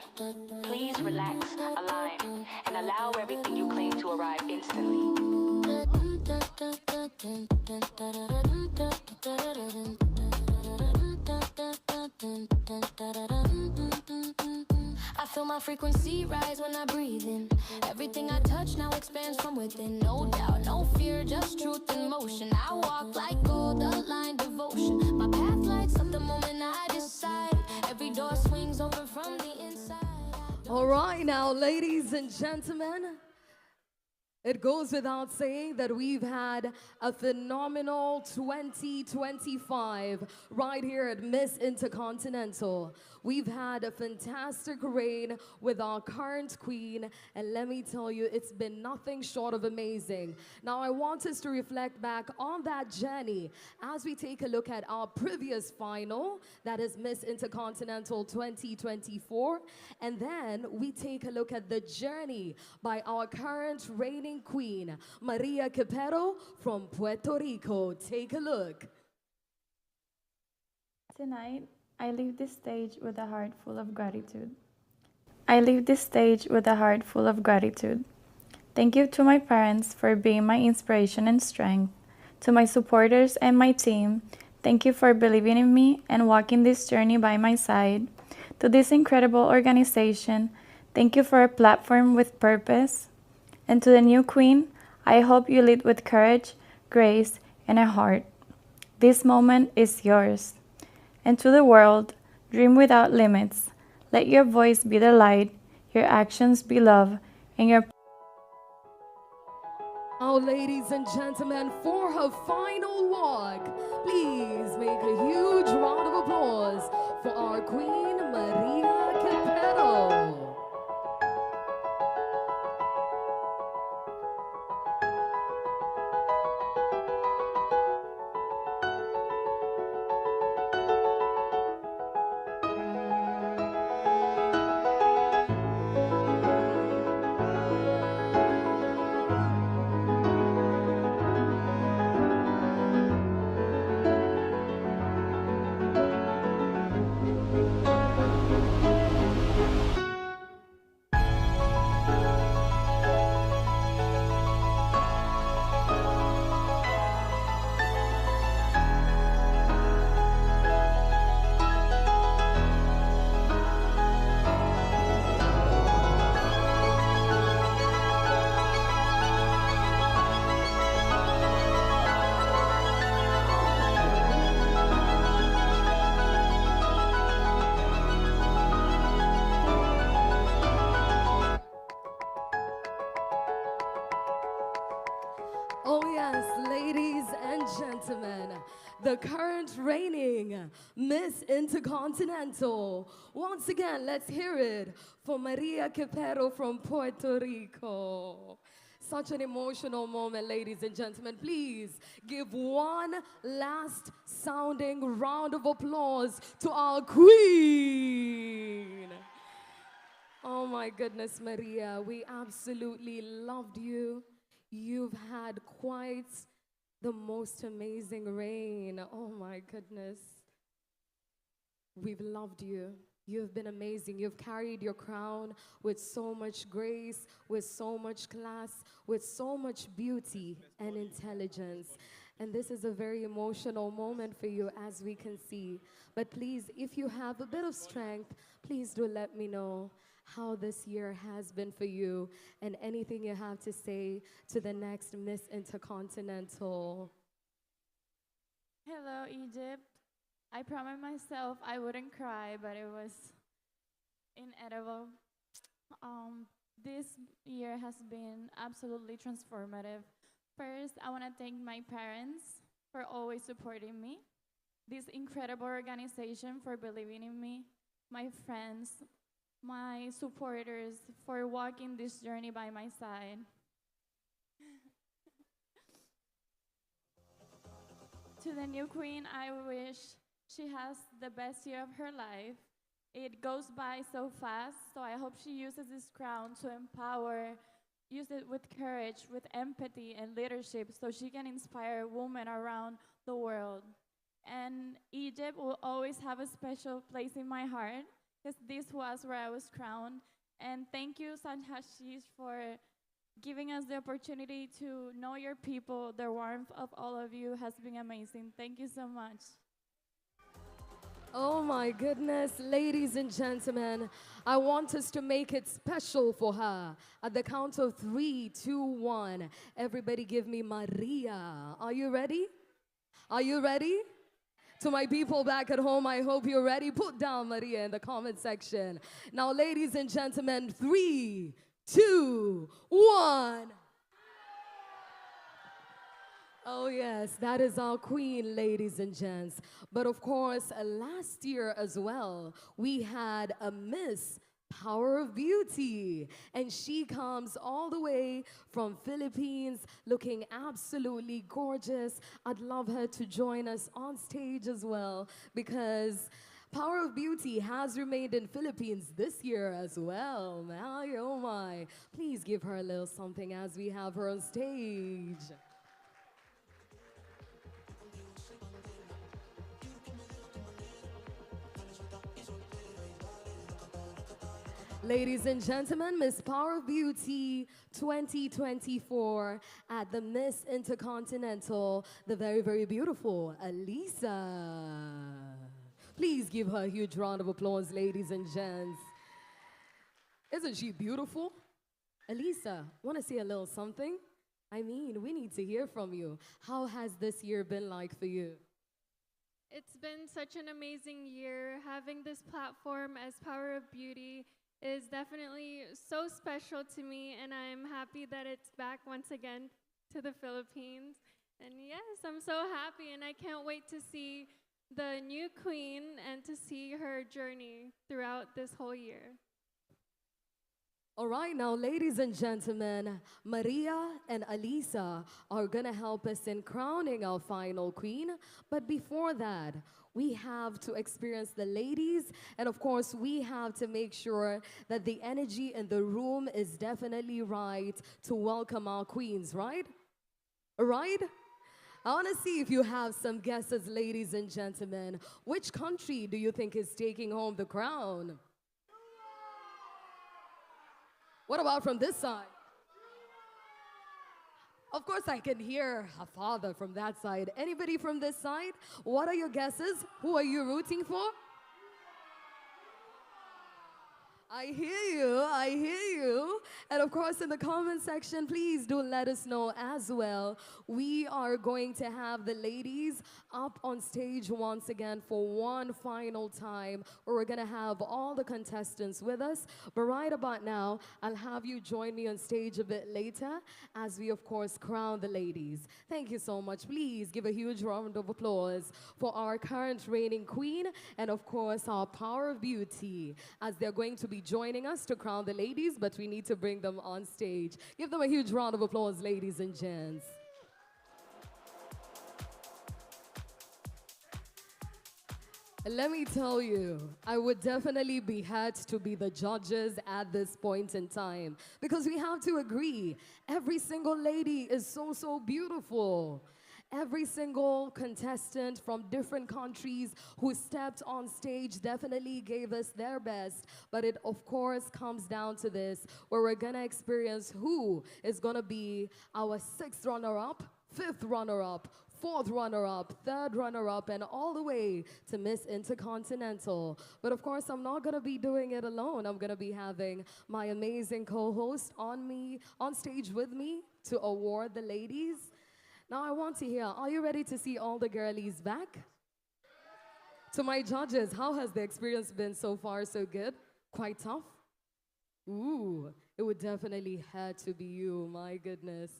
Speaker 6: Please relax, align, and allow everything you claim to arrive instantly.
Speaker 2: I feel my frequency rise when I breathe in. Everything I touch now expands from within. No doubt, no fear, just truth in motion. I walk like gold, aligned devotion. My path lights up the moment I decide. Every door swings open from the inside.
Speaker 4: All right, now, ladies and gentlemen, it goes without saying that we've had a phenomenal 2025 right here at Miss Intercontinental. We've had a fantastic reign with our current queen, and let me tell you, it's been nothing short of amazing. Now, I want us to reflect back on that journey as we take a look at our previous final, that is Miss Intercontinental 2024, and then we take a look at the journey by our current reigning queen, Maria Capero from Puerto Rico. Take a look.
Speaker 5: Tonight, I leave this stage with a heart full of gratitude. I leave this stage with a heart full of gratitude. Thank you to my parents for being my inspiration and strength. To my supporters and my team, thank you for believing in me and walking this journey by my side. To this incredible organization, thank you for a platform with purpose. And to the new queen, I hope you lead with courage, grace, and a heart. This moment is yours. And to the world, dream without limits. Let your voice be the light, your actions be love, and your...
Speaker 4: Now, ladies and gentlemen, for her final walk, please make a huge round of applause for our queen, Maria Capero. Oh yes, ladies and gentlemen, the current reigning Miss Intercontinental. Once again, let's hear it for Maria Capero from Puerto Rico. Such an emotional moment, ladies and gentlemen. Please give one last sounding round of applause to our queen. Oh my goodness, Maria, we absolutely loved you. You've had quite the most amazing reign. Oh my goodness. We've loved you. You've been amazing. You've carried your crown with so much grace, with so much class, with so much beauty and intelligence. And this is a very emotional moment for you, as we can see. But please, if you have a bit of strength, please do let me know how this year has been for you and anything you have to say to the next Miss Intercontinental.
Speaker 19: Hello, Egypt. I promised myself I wouldn't cry, but it was inedible. This year has been absolutely transformative. First, I want to thank my parents for always supporting me, this incredible organization for believing in me, my friends, my supporters for walking this journey by my side. To the new queen, I wish she has the best year of her life. It goes by so fast, so I hope she uses this crown to empower, use it with courage, with empathy and leadership so she can inspire women around the world. And Egypt will always have a special place in my heart because this was where I was crowned. And thank you, Sanhashish, for giving us the opportunity to know your people. The warmth of all of you has been amazing. Thank you so much.
Speaker 4: Oh my goodness, ladies and gentlemen, I want us to make it special for her. At the count of 3, 2, 1, everybody give me Maria. Are you ready? Are you ready? To my people back at home, I hope you're ready. Put down Maria in the comment section. Now, ladies and gentlemen, 3, 2, 1. Oh yes, that is our queen, ladies and gents. But of course, last year as well, we had a Miss Power of Beauty. And she comes all the way from Philippines, looking absolutely gorgeous. I'd love her to join us on stage as well, because Power of Beauty has remained in Philippines this year as well. My, oh my. Please give her a little something as we have her on stage. Ladies and gentlemen, Miss Power of Beauty 2024 at the Miss Intercontinental, the very, very beautiful Alisa. Please give her a huge round of applause, ladies and gents. Isn't she beautiful? Alisa, want to say a little something? I mean, we need to hear from you. How has this year been like for you?
Speaker 15: It's been such an amazing year. Having this platform as Power of Beauty is definitely so special to me, and I'm happy that it's back once again to the Philippines. And yes, I'm so happy, and I can't wait to see the new queen and to see her journey throughout this whole year.
Speaker 4: All right, now, ladies and gentlemen, Maria and Alisa are gonna help us in crowning our final queen. But before that, we have to experience the ladies, and of course, we have to make sure that the energy in the room is definitely right to welcome our queens, right? All right? I want to see if you have some guesses, ladies and gentlemen. Which country do you think is taking home the crown? What about from this side? Of course, I can hear a father from that side. Anybody from this side? What are your guesses? Who are you rooting for? I hear you, I hear you. And of course, in the comment section, please do let us know as well. We are going to have the ladies up on stage once again for one final time, where we're gonna have all the contestants with us. But right about now, I'll have you join me on stage a bit later as we, of course, crown the ladies. Thank you so much. Please give a huge round of applause for our current reigning queen and, of course, our Power of Beauty, as they're going to be joining us to crown the ladies, but we need to bring them on stage. Give them a huge round of applause, ladies and gents. Let me tell you, I would definitely be had to be the judges at this point in time, because we have to agree, every single lady is so, so beautiful. Every single contestant from different countries who stepped on stage definitely gave us their best. But it, of course, comes down to this, where we're gonna experience who is gonna be our 6th runner-up, 5th runner-up, 4th runner-up, 3rd runner-up, and all the way to Miss Intercontinental. But of course, I'm not gonna be doing it alone. I'm gonna be having my amazing co-host on stage with me to award the ladies. Now I want to hear, are you ready to see all the girlies back? To my judges, how has the experience been so far? So good? Quite tough? Ooh, it would definitely had to be you, my goodness.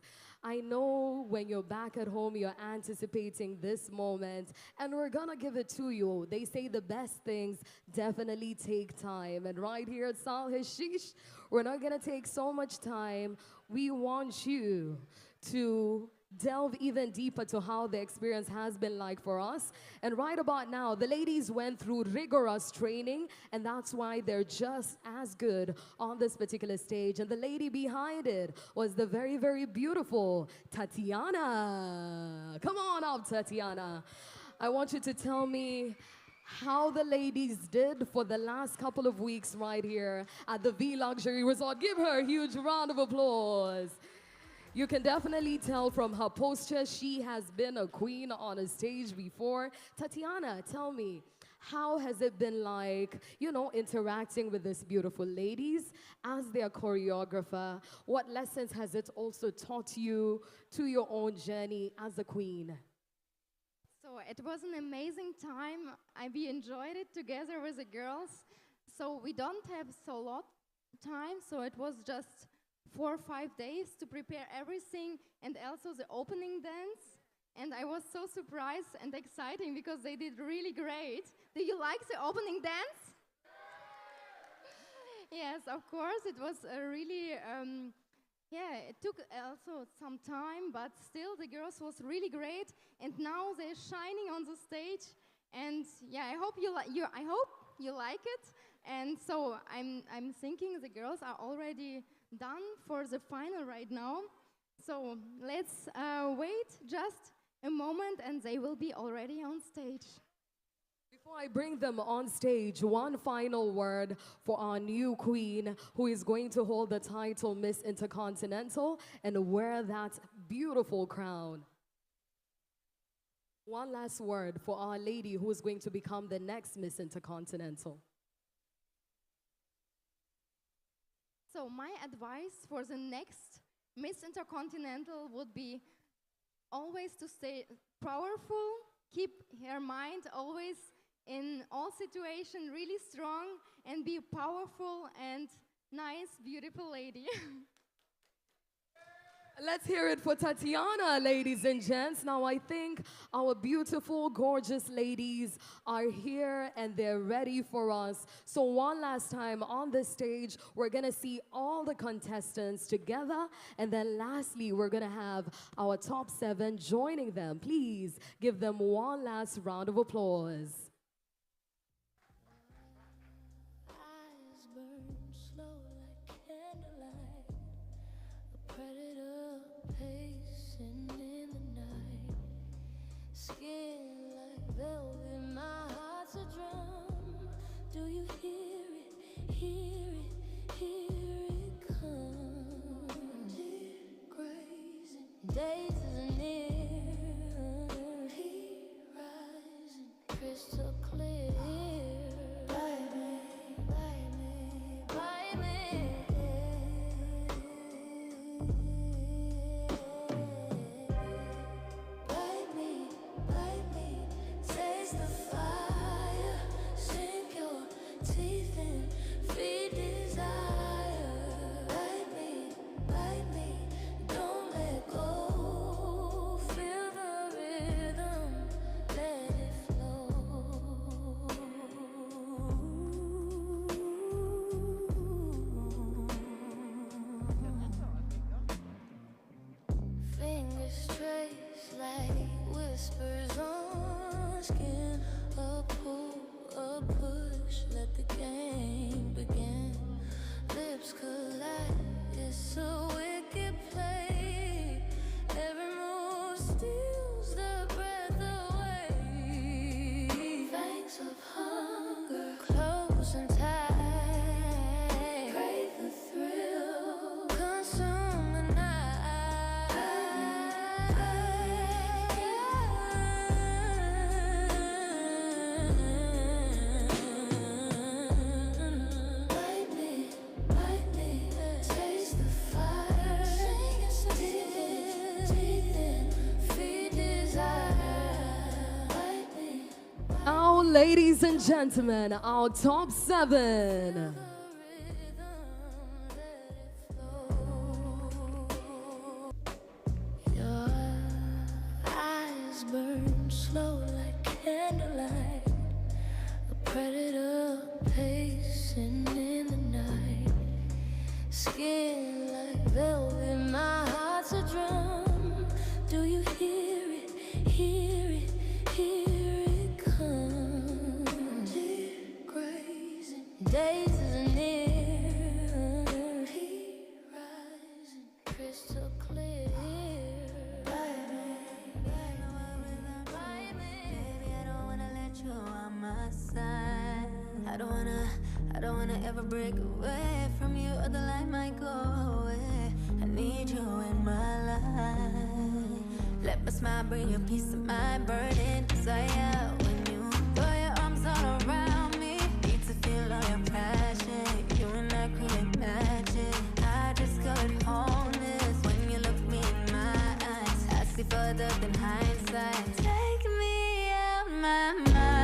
Speaker 4: I know when you're back at home, you're anticipating this moment, and we're gonna give it to you. They say the best things definitely take time, and right here at Sal Hashish, we're not gonna take so much time. We want you to delve even deeper to how the experience has been like for us. And right about now, the ladies went through rigorous training, and that's why they're just as good on this particular stage. And the lady behind it was the very, very beautiful Tatiana. Come on up, Tatiana. I want you to tell me how the ladies did for the last couple of weeks right here at the V Luxury Resort. Give her a huge round of applause. You can definitely tell from her posture she has been a queen on a stage before. Tatiana, tell me, how has it been like, you know, interacting with these beautiful ladies as their choreographer? What lessons has it also taught you to your own journey as a queen?
Speaker 1: So it was an amazing time. We enjoyed it together with the girls. So we don't have so lot time, so it was just 4 or 5 days to prepare everything, and also the opening dance. And I was so surprised and exciting because they did really great. Do you like the opening dance? Yes, of course. It was a really, it took also some time, but still the girls was really great. And now they're shining on the stage. And yeah, I hope you like it. And so I'm thinking the girls are already done for the final right now. So let's wait just a moment and they will be already on stage.
Speaker 4: Before I bring them on stage, one final word for our new queen who is going to hold the title Miss Intercontinental and wear that beautiful crown. One last word for our lady who is going to become the next Miss Intercontinental.
Speaker 1: So my advice for the next Miss Intercontinental would be always to stay powerful, keep her mind always in all situations really strong, and be powerful and nice, beautiful lady.
Speaker 4: Let's hear it for Tatiana, ladies and gents. Now I think our beautiful, gorgeous ladies are here and they're ready for us. So one last time on the stage, we're gonna see all the contestants together. And then lastly, we're gonna have our top 7 joining them. Please give them one last round of applause.
Speaker 2: Eyes burn slow like candlelight. A predator pacing in the night. Skin like velvet, my heart's a drum. Do you hear it? Hear it? Here it comes. Deep grazing, days is near. Heat rising, crystal clear. Bite me, bite me, bite me.
Speaker 4: ladies and gentlemen, our top 7.
Speaker 2: Your eyes burn slow like candlelight, a predator pacing in the night. Skin like velvet, my heart's a drum. Do you hear it, hear it, hear it come? Deep grazing, days is near. Heat rising, crystal clear. Baby, I don't wanna let you on my side. I don't wanna ever break away from you, or the light might go away. I need you in my life. Let my smile bring you peace of mind, burden desire. When you throw your arms all around me, need to feel all your passion. You and I create magic. I discovered wholeness when you look me in my eyes. I see further than hindsight. Take me out my mind.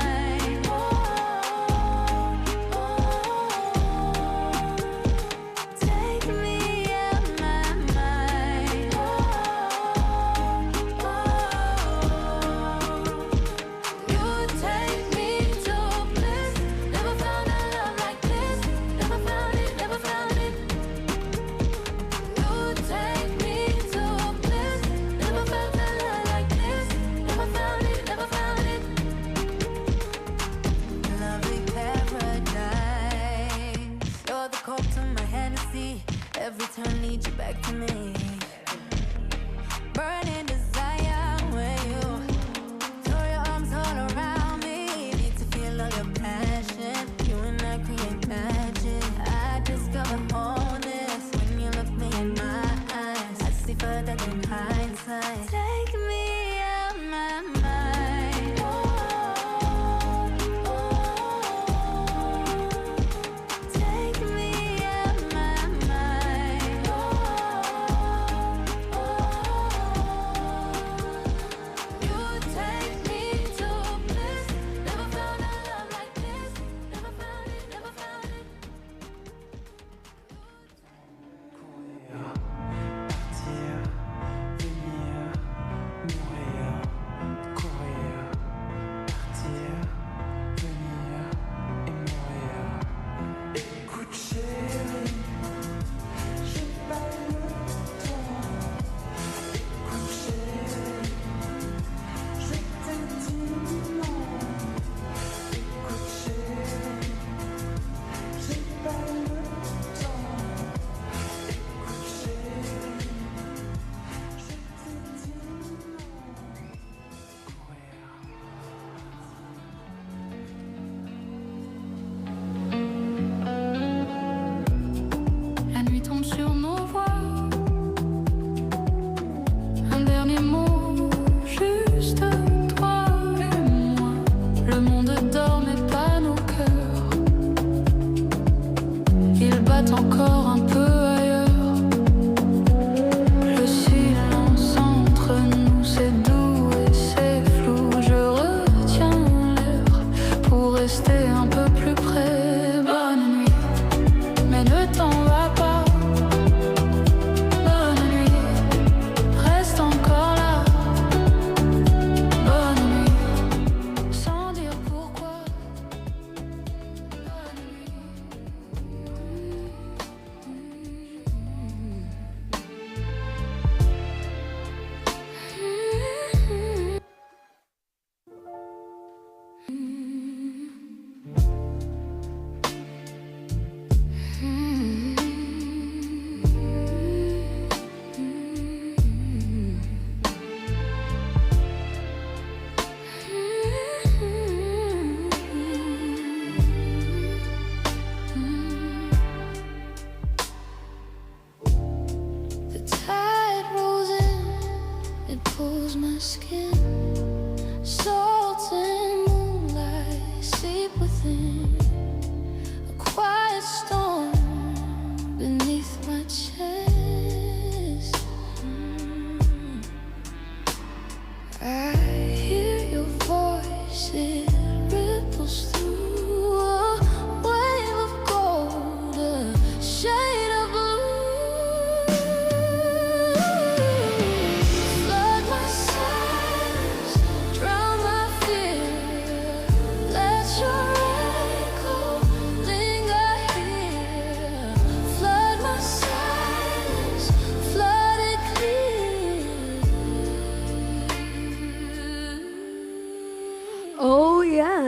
Speaker 2: Take me out my mind. You take me to bliss. Never found a love like this. Never found it, never found it. You take me to bliss. Never felt a love like this. Never found it, never found it. Lovely paradise. You're the coke to my Hennessy. Every turn leads you back to me. Burning desire when you throw your arms all around me. Need to feel all your passion. You and I create magic. I discover wholeness when you look me in my eyes. I see further than hindsight. Take me out my mind. Take me out my mind.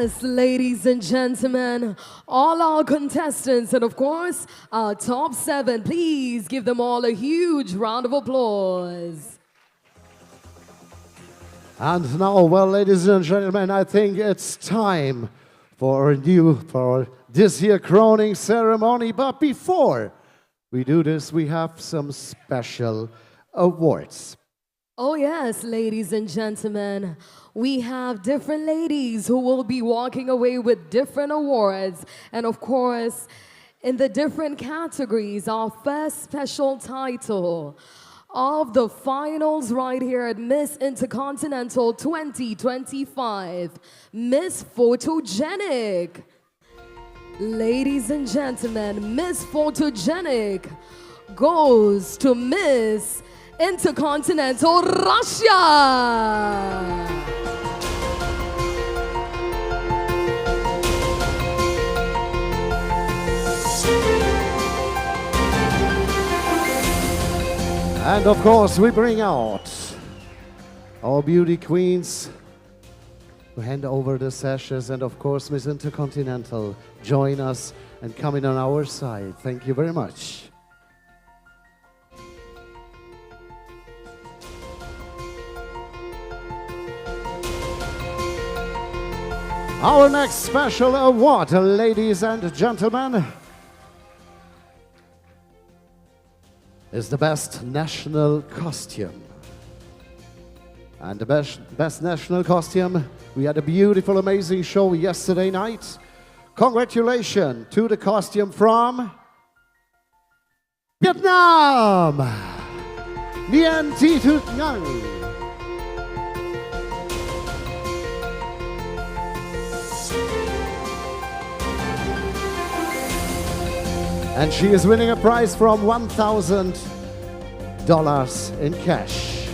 Speaker 4: yes, ladies and gentlemen, all our contestants, and of course, our top 7, please give them all a huge round of applause.
Speaker 3: And now, well, ladies and gentlemen, I think it's time for this here crowning ceremony. But before we do this, we have some special awards.
Speaker 4: Oh yes, ladies and gentlemen, we have different ladies who will be walking away with different awards. And of course, in the different categories, our first special title of the finals right here at Miss Intercontinental 2025, Miss Photogenic. Ladies and gentlemen, Miss Photogenic goes to Miss Intercontinental Russia.
Speaker 3: And of course, we bring out our beauty queens who hand over the sashes. And of course, Miss Intercontinental, join us and come in on our side. Thank you very much. Our next special award, ladies and gentlemen, is the best national costume. And the best national costume, we had a beautiful, amazing show yesterday night. Congratulations to the costume from Vietnam, Nguyen Thi Thu Ngang. And she is winning a prize from $1,000 in cash.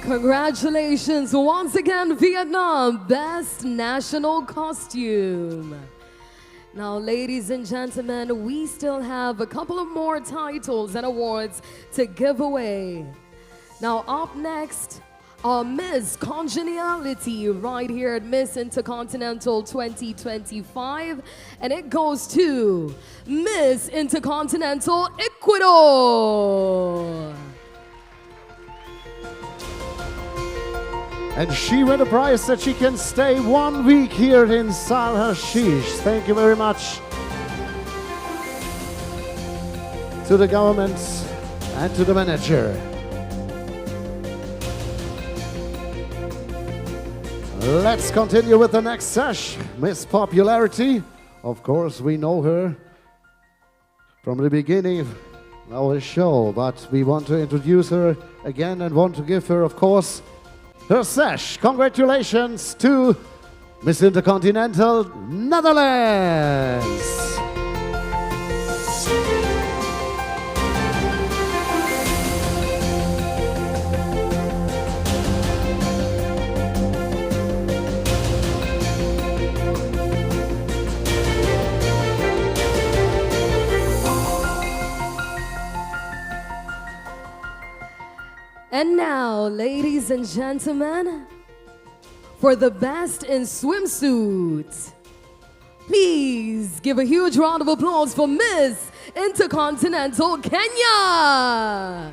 Speaker 4: Congratulations once again, Vietnam, best national costume. Now, ladies and gentlemen, we still have a couple of more titles and awards to give away. Now, up next, our Miss Congeniality right here at Miss Intercontinental 2025, and it goes to Miss Intercontinental Ecuador.
Speaker 3: And she won a prize that she can stay 1 week here in Sal Hashish. Thank you very much to the government and to the manager. Let's continue with the next sesh, Miss Popularity. Of course, we know her from the beginning of our show, but we want to introduce her again and want to give her, of course, her sesh. Congratulations to Miss Intercontinental Netherlands.
Speaker 4: And now, ladies and gentlemen, for the best in swimsuit, please give a huge round of applause for Miss Intercontinental Kenya.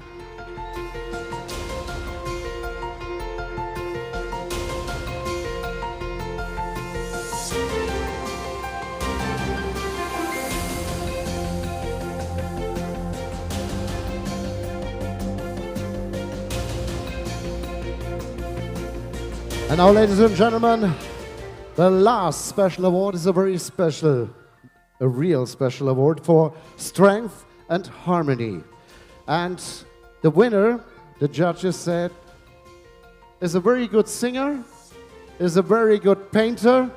Speaker 3: And now, ladies and gentlemen, the last special award is a very special, a real special award for strength and harmony. And the winner, the judges said, is a very good singer, is a very good painter,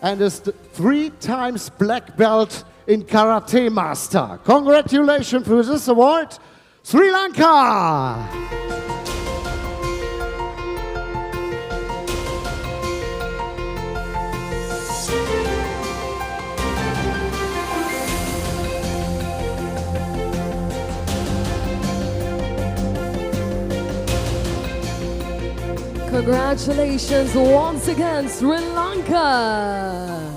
Speaker 3: and is the 3 times black belt in Karate Master. Congratulations for this award, Sri Lanka!
Speaker 4: Congratulations once again, Sri Lanka.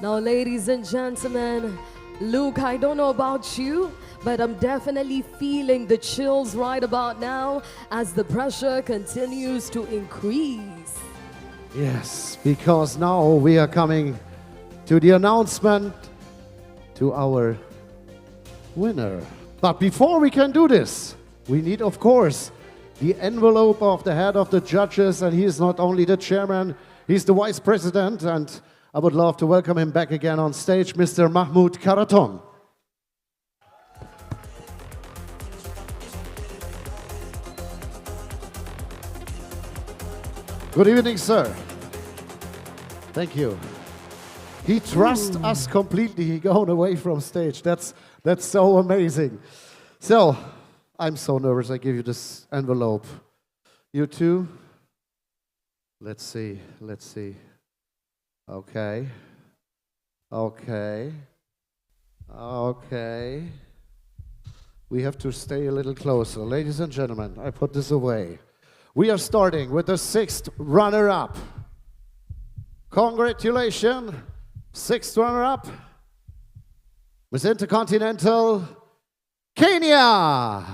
Speaker 4: Now, ladies and gentlemen, Luke, I don't know about you, but I'm definitely feeling the chills right about now as the pressure continues to increase.
Speaker 3: Yes, because now we are coming to the announcement to our winner. But before we can do this, we need, of course, the envelope of the head of the judges, and he is not only the chairman, he's the vice president, and I would love to welcome him back again on stage, Mr. Mahmoud Karaton. Good evening, sir. Thank you. He trusts us completely going away from stage. That's so amazing. So, I'm so nervous I give you this envelope. You too? Let's see. Okay. We have to stay a little closer. Ladies and gentlemen, I put this away. We are starting with the 6th runner-up. Congratulations, 6th runner-up, Miss Intercontinental, Kenya.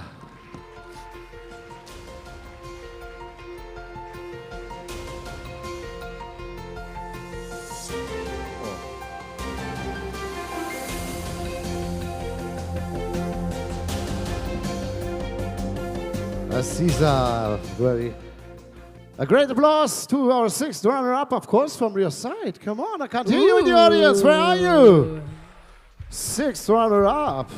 Speaker 3: Caesar, a great applause to our 6th runner-up, of course, from your side. Come on, I can't hear you in the audience. Where are you? 6th runner-up.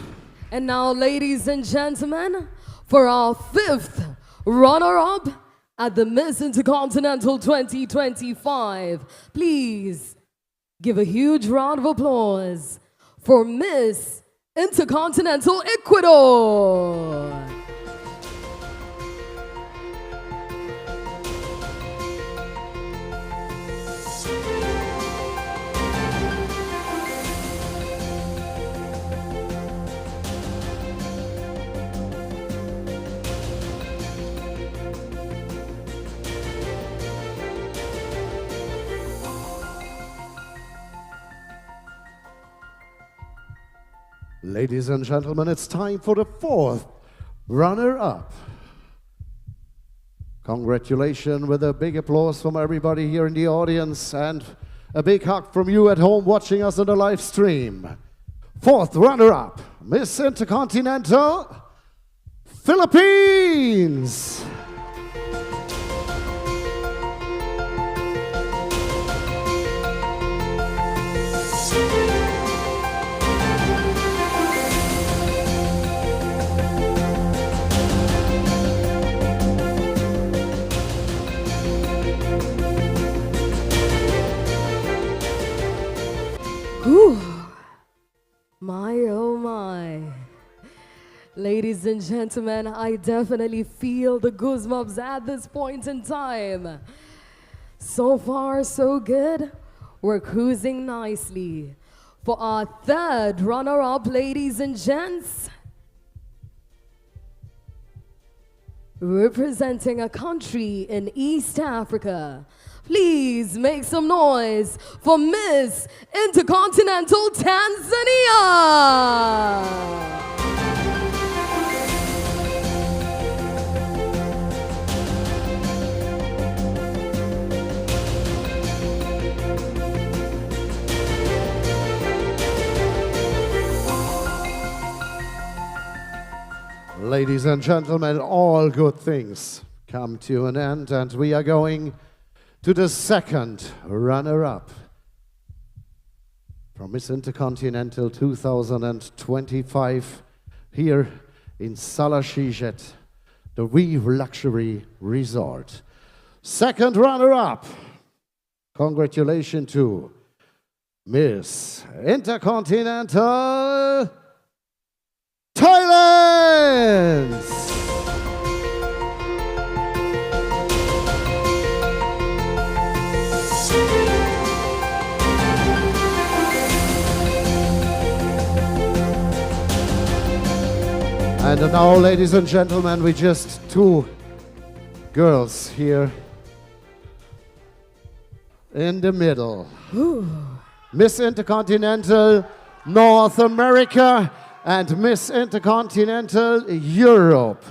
Speaker 4: And now, ladies and gentlemen, for our 5th runner-up at the Miss Intercontinental 2025, please give a huge round of applause for Miss Intercontinental Ecuador.
Speaker 3: Ladies and gentlemen, it's time for the 4th runner-up. Congratulations, with a big applause from everybody here in the audience and a big hug from you at home watching us on the live stream. 4th runner-up, Miss Intercontinental, Philippines.
Speaker 4: Whew. My, oh my. Ladies and gentlemen, I definitely feel the goosebumps at this point in time. So far, so good. We're cruising nicely. For our 3rd runner-up, ladies and gents, representing a country in East Africa, please make some noise for Miss Intercontinental Tanzania.
Speaker 3: Ladies and gentlemen, all good things come to an end, and we are going to the 2nd runner-up from Miss Intercontinental 2025 here in Salashijet, the Weave Luxury Resort. 2nd runner-up, congratulations to Miss Intercontinental Thailand. And now, ladies and gentlemen, we just 2 girls here in the middle. Miss Intercontinental North America and Miss Intercontinental Europe.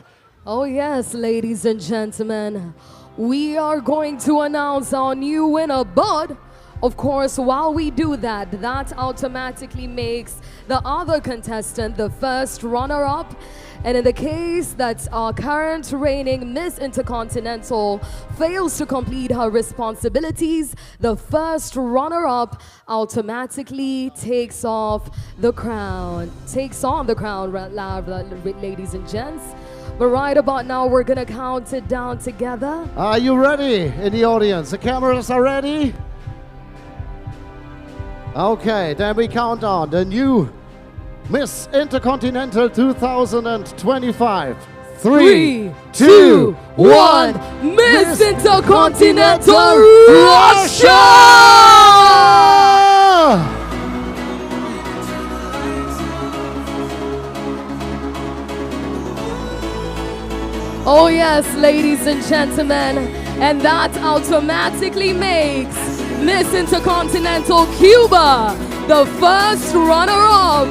Speaker 4: Oh yes, ladies and gentlemen, we are going to announce our new winner, but of course, while we do that, that automatically makes the other contestant the first runner-up. And in the case that our current reigning Miss Intercontinental fails to complete her responsibilities, the first runner-up automatically takes on the crown, ladies and gents. But right about now, we're gonna count it down together.
Speaker 3: Are you ready in the audience? The cameras are ready? Okay, then we count on the new Miss Intercontinental 2025. 3, 2, 1.
Speaker 4: Miss Intercontinental Russia! Oh yes, ladies and gentlemen, and that automatically makes Miss Intercontinental Cuba the first runner-up.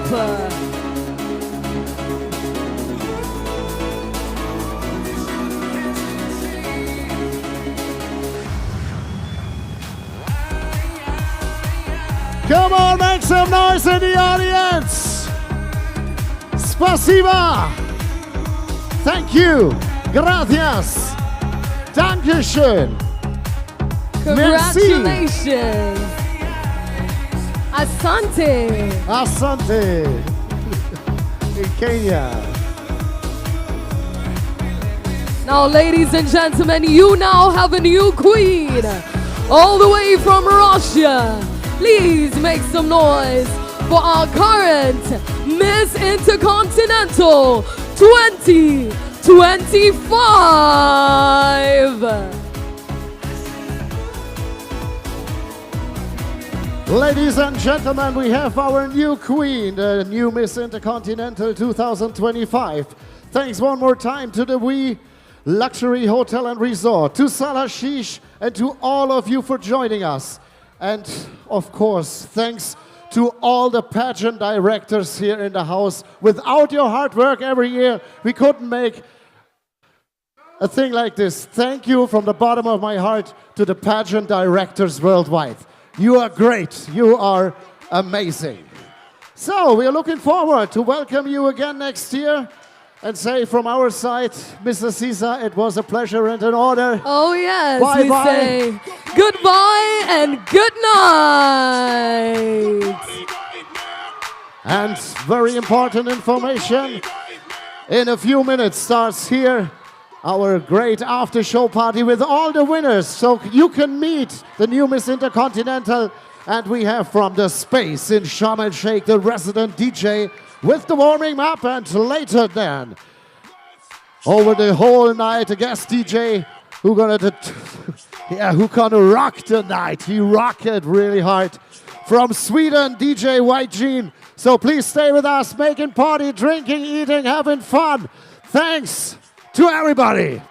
Speaker 3: Come on, make some noise in the audience. Spasiba. Thank you. Gracias. Dankeschön.
Speaker 4: Congratulations. Merci. Asante.
Speaker 3: Asante. In Kenya.
Speaker 4: Now, ladies and gentlemen, you now have a new queen. All the way from Russia. Please make some noise for our current Miss Intercontinental 2025.
Speaker 3: Ladies and gentlemen, we have our new queen, the new Miss Intercontinental 2025. Thanks one more time to the We Luxury Hotel and Resort, to Sal Hashish, and to all of you for joining us. And of course, thanks to all the pageant directors here in the house. Without your hard work every year, we couldn't make a thing like this. Thank you from the bottom of my heart to the pageant directors worldwide. You are great. You are amazing. So we are looking forward to welcome you again next year and say from our side, Mr. Caesar, it was a pleasure and an honor.
Speaker 4: Oh yes,
Speaker 3: bye
Speaker 4: we
Speaker 3: bye.
Speaker 4: Say goodbye and good night.
Speaker 3: And very important information, in a few minutes starts here our great after show party with all the winners, so you can meet the new Miss Intercontinental. And we have from the space in Sharm el Sheikh the resident DJ with the warming up, and later then over the whole night a guest DJ who gonna rock the night. He rocked it really hard from Sweden, DJ White Jean. So please stay with us, making party, drinking, eating, having fun. Thanks to everybody.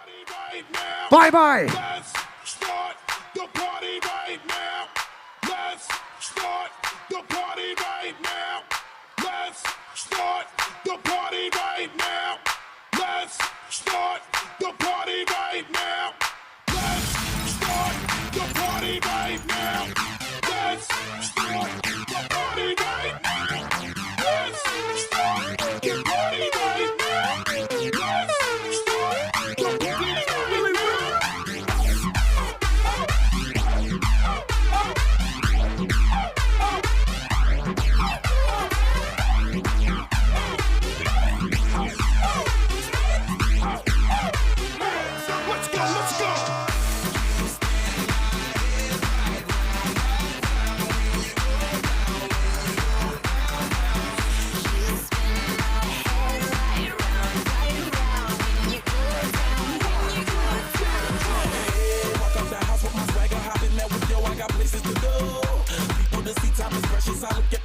Speaker 3: Bye bye.
Speaker 7: Let's start the party right now. Let's start the party right now. Let's start the party right now. Let's start the party right now. Let's start the party right now. Let's start the party right now. Let's start the party right now. I look at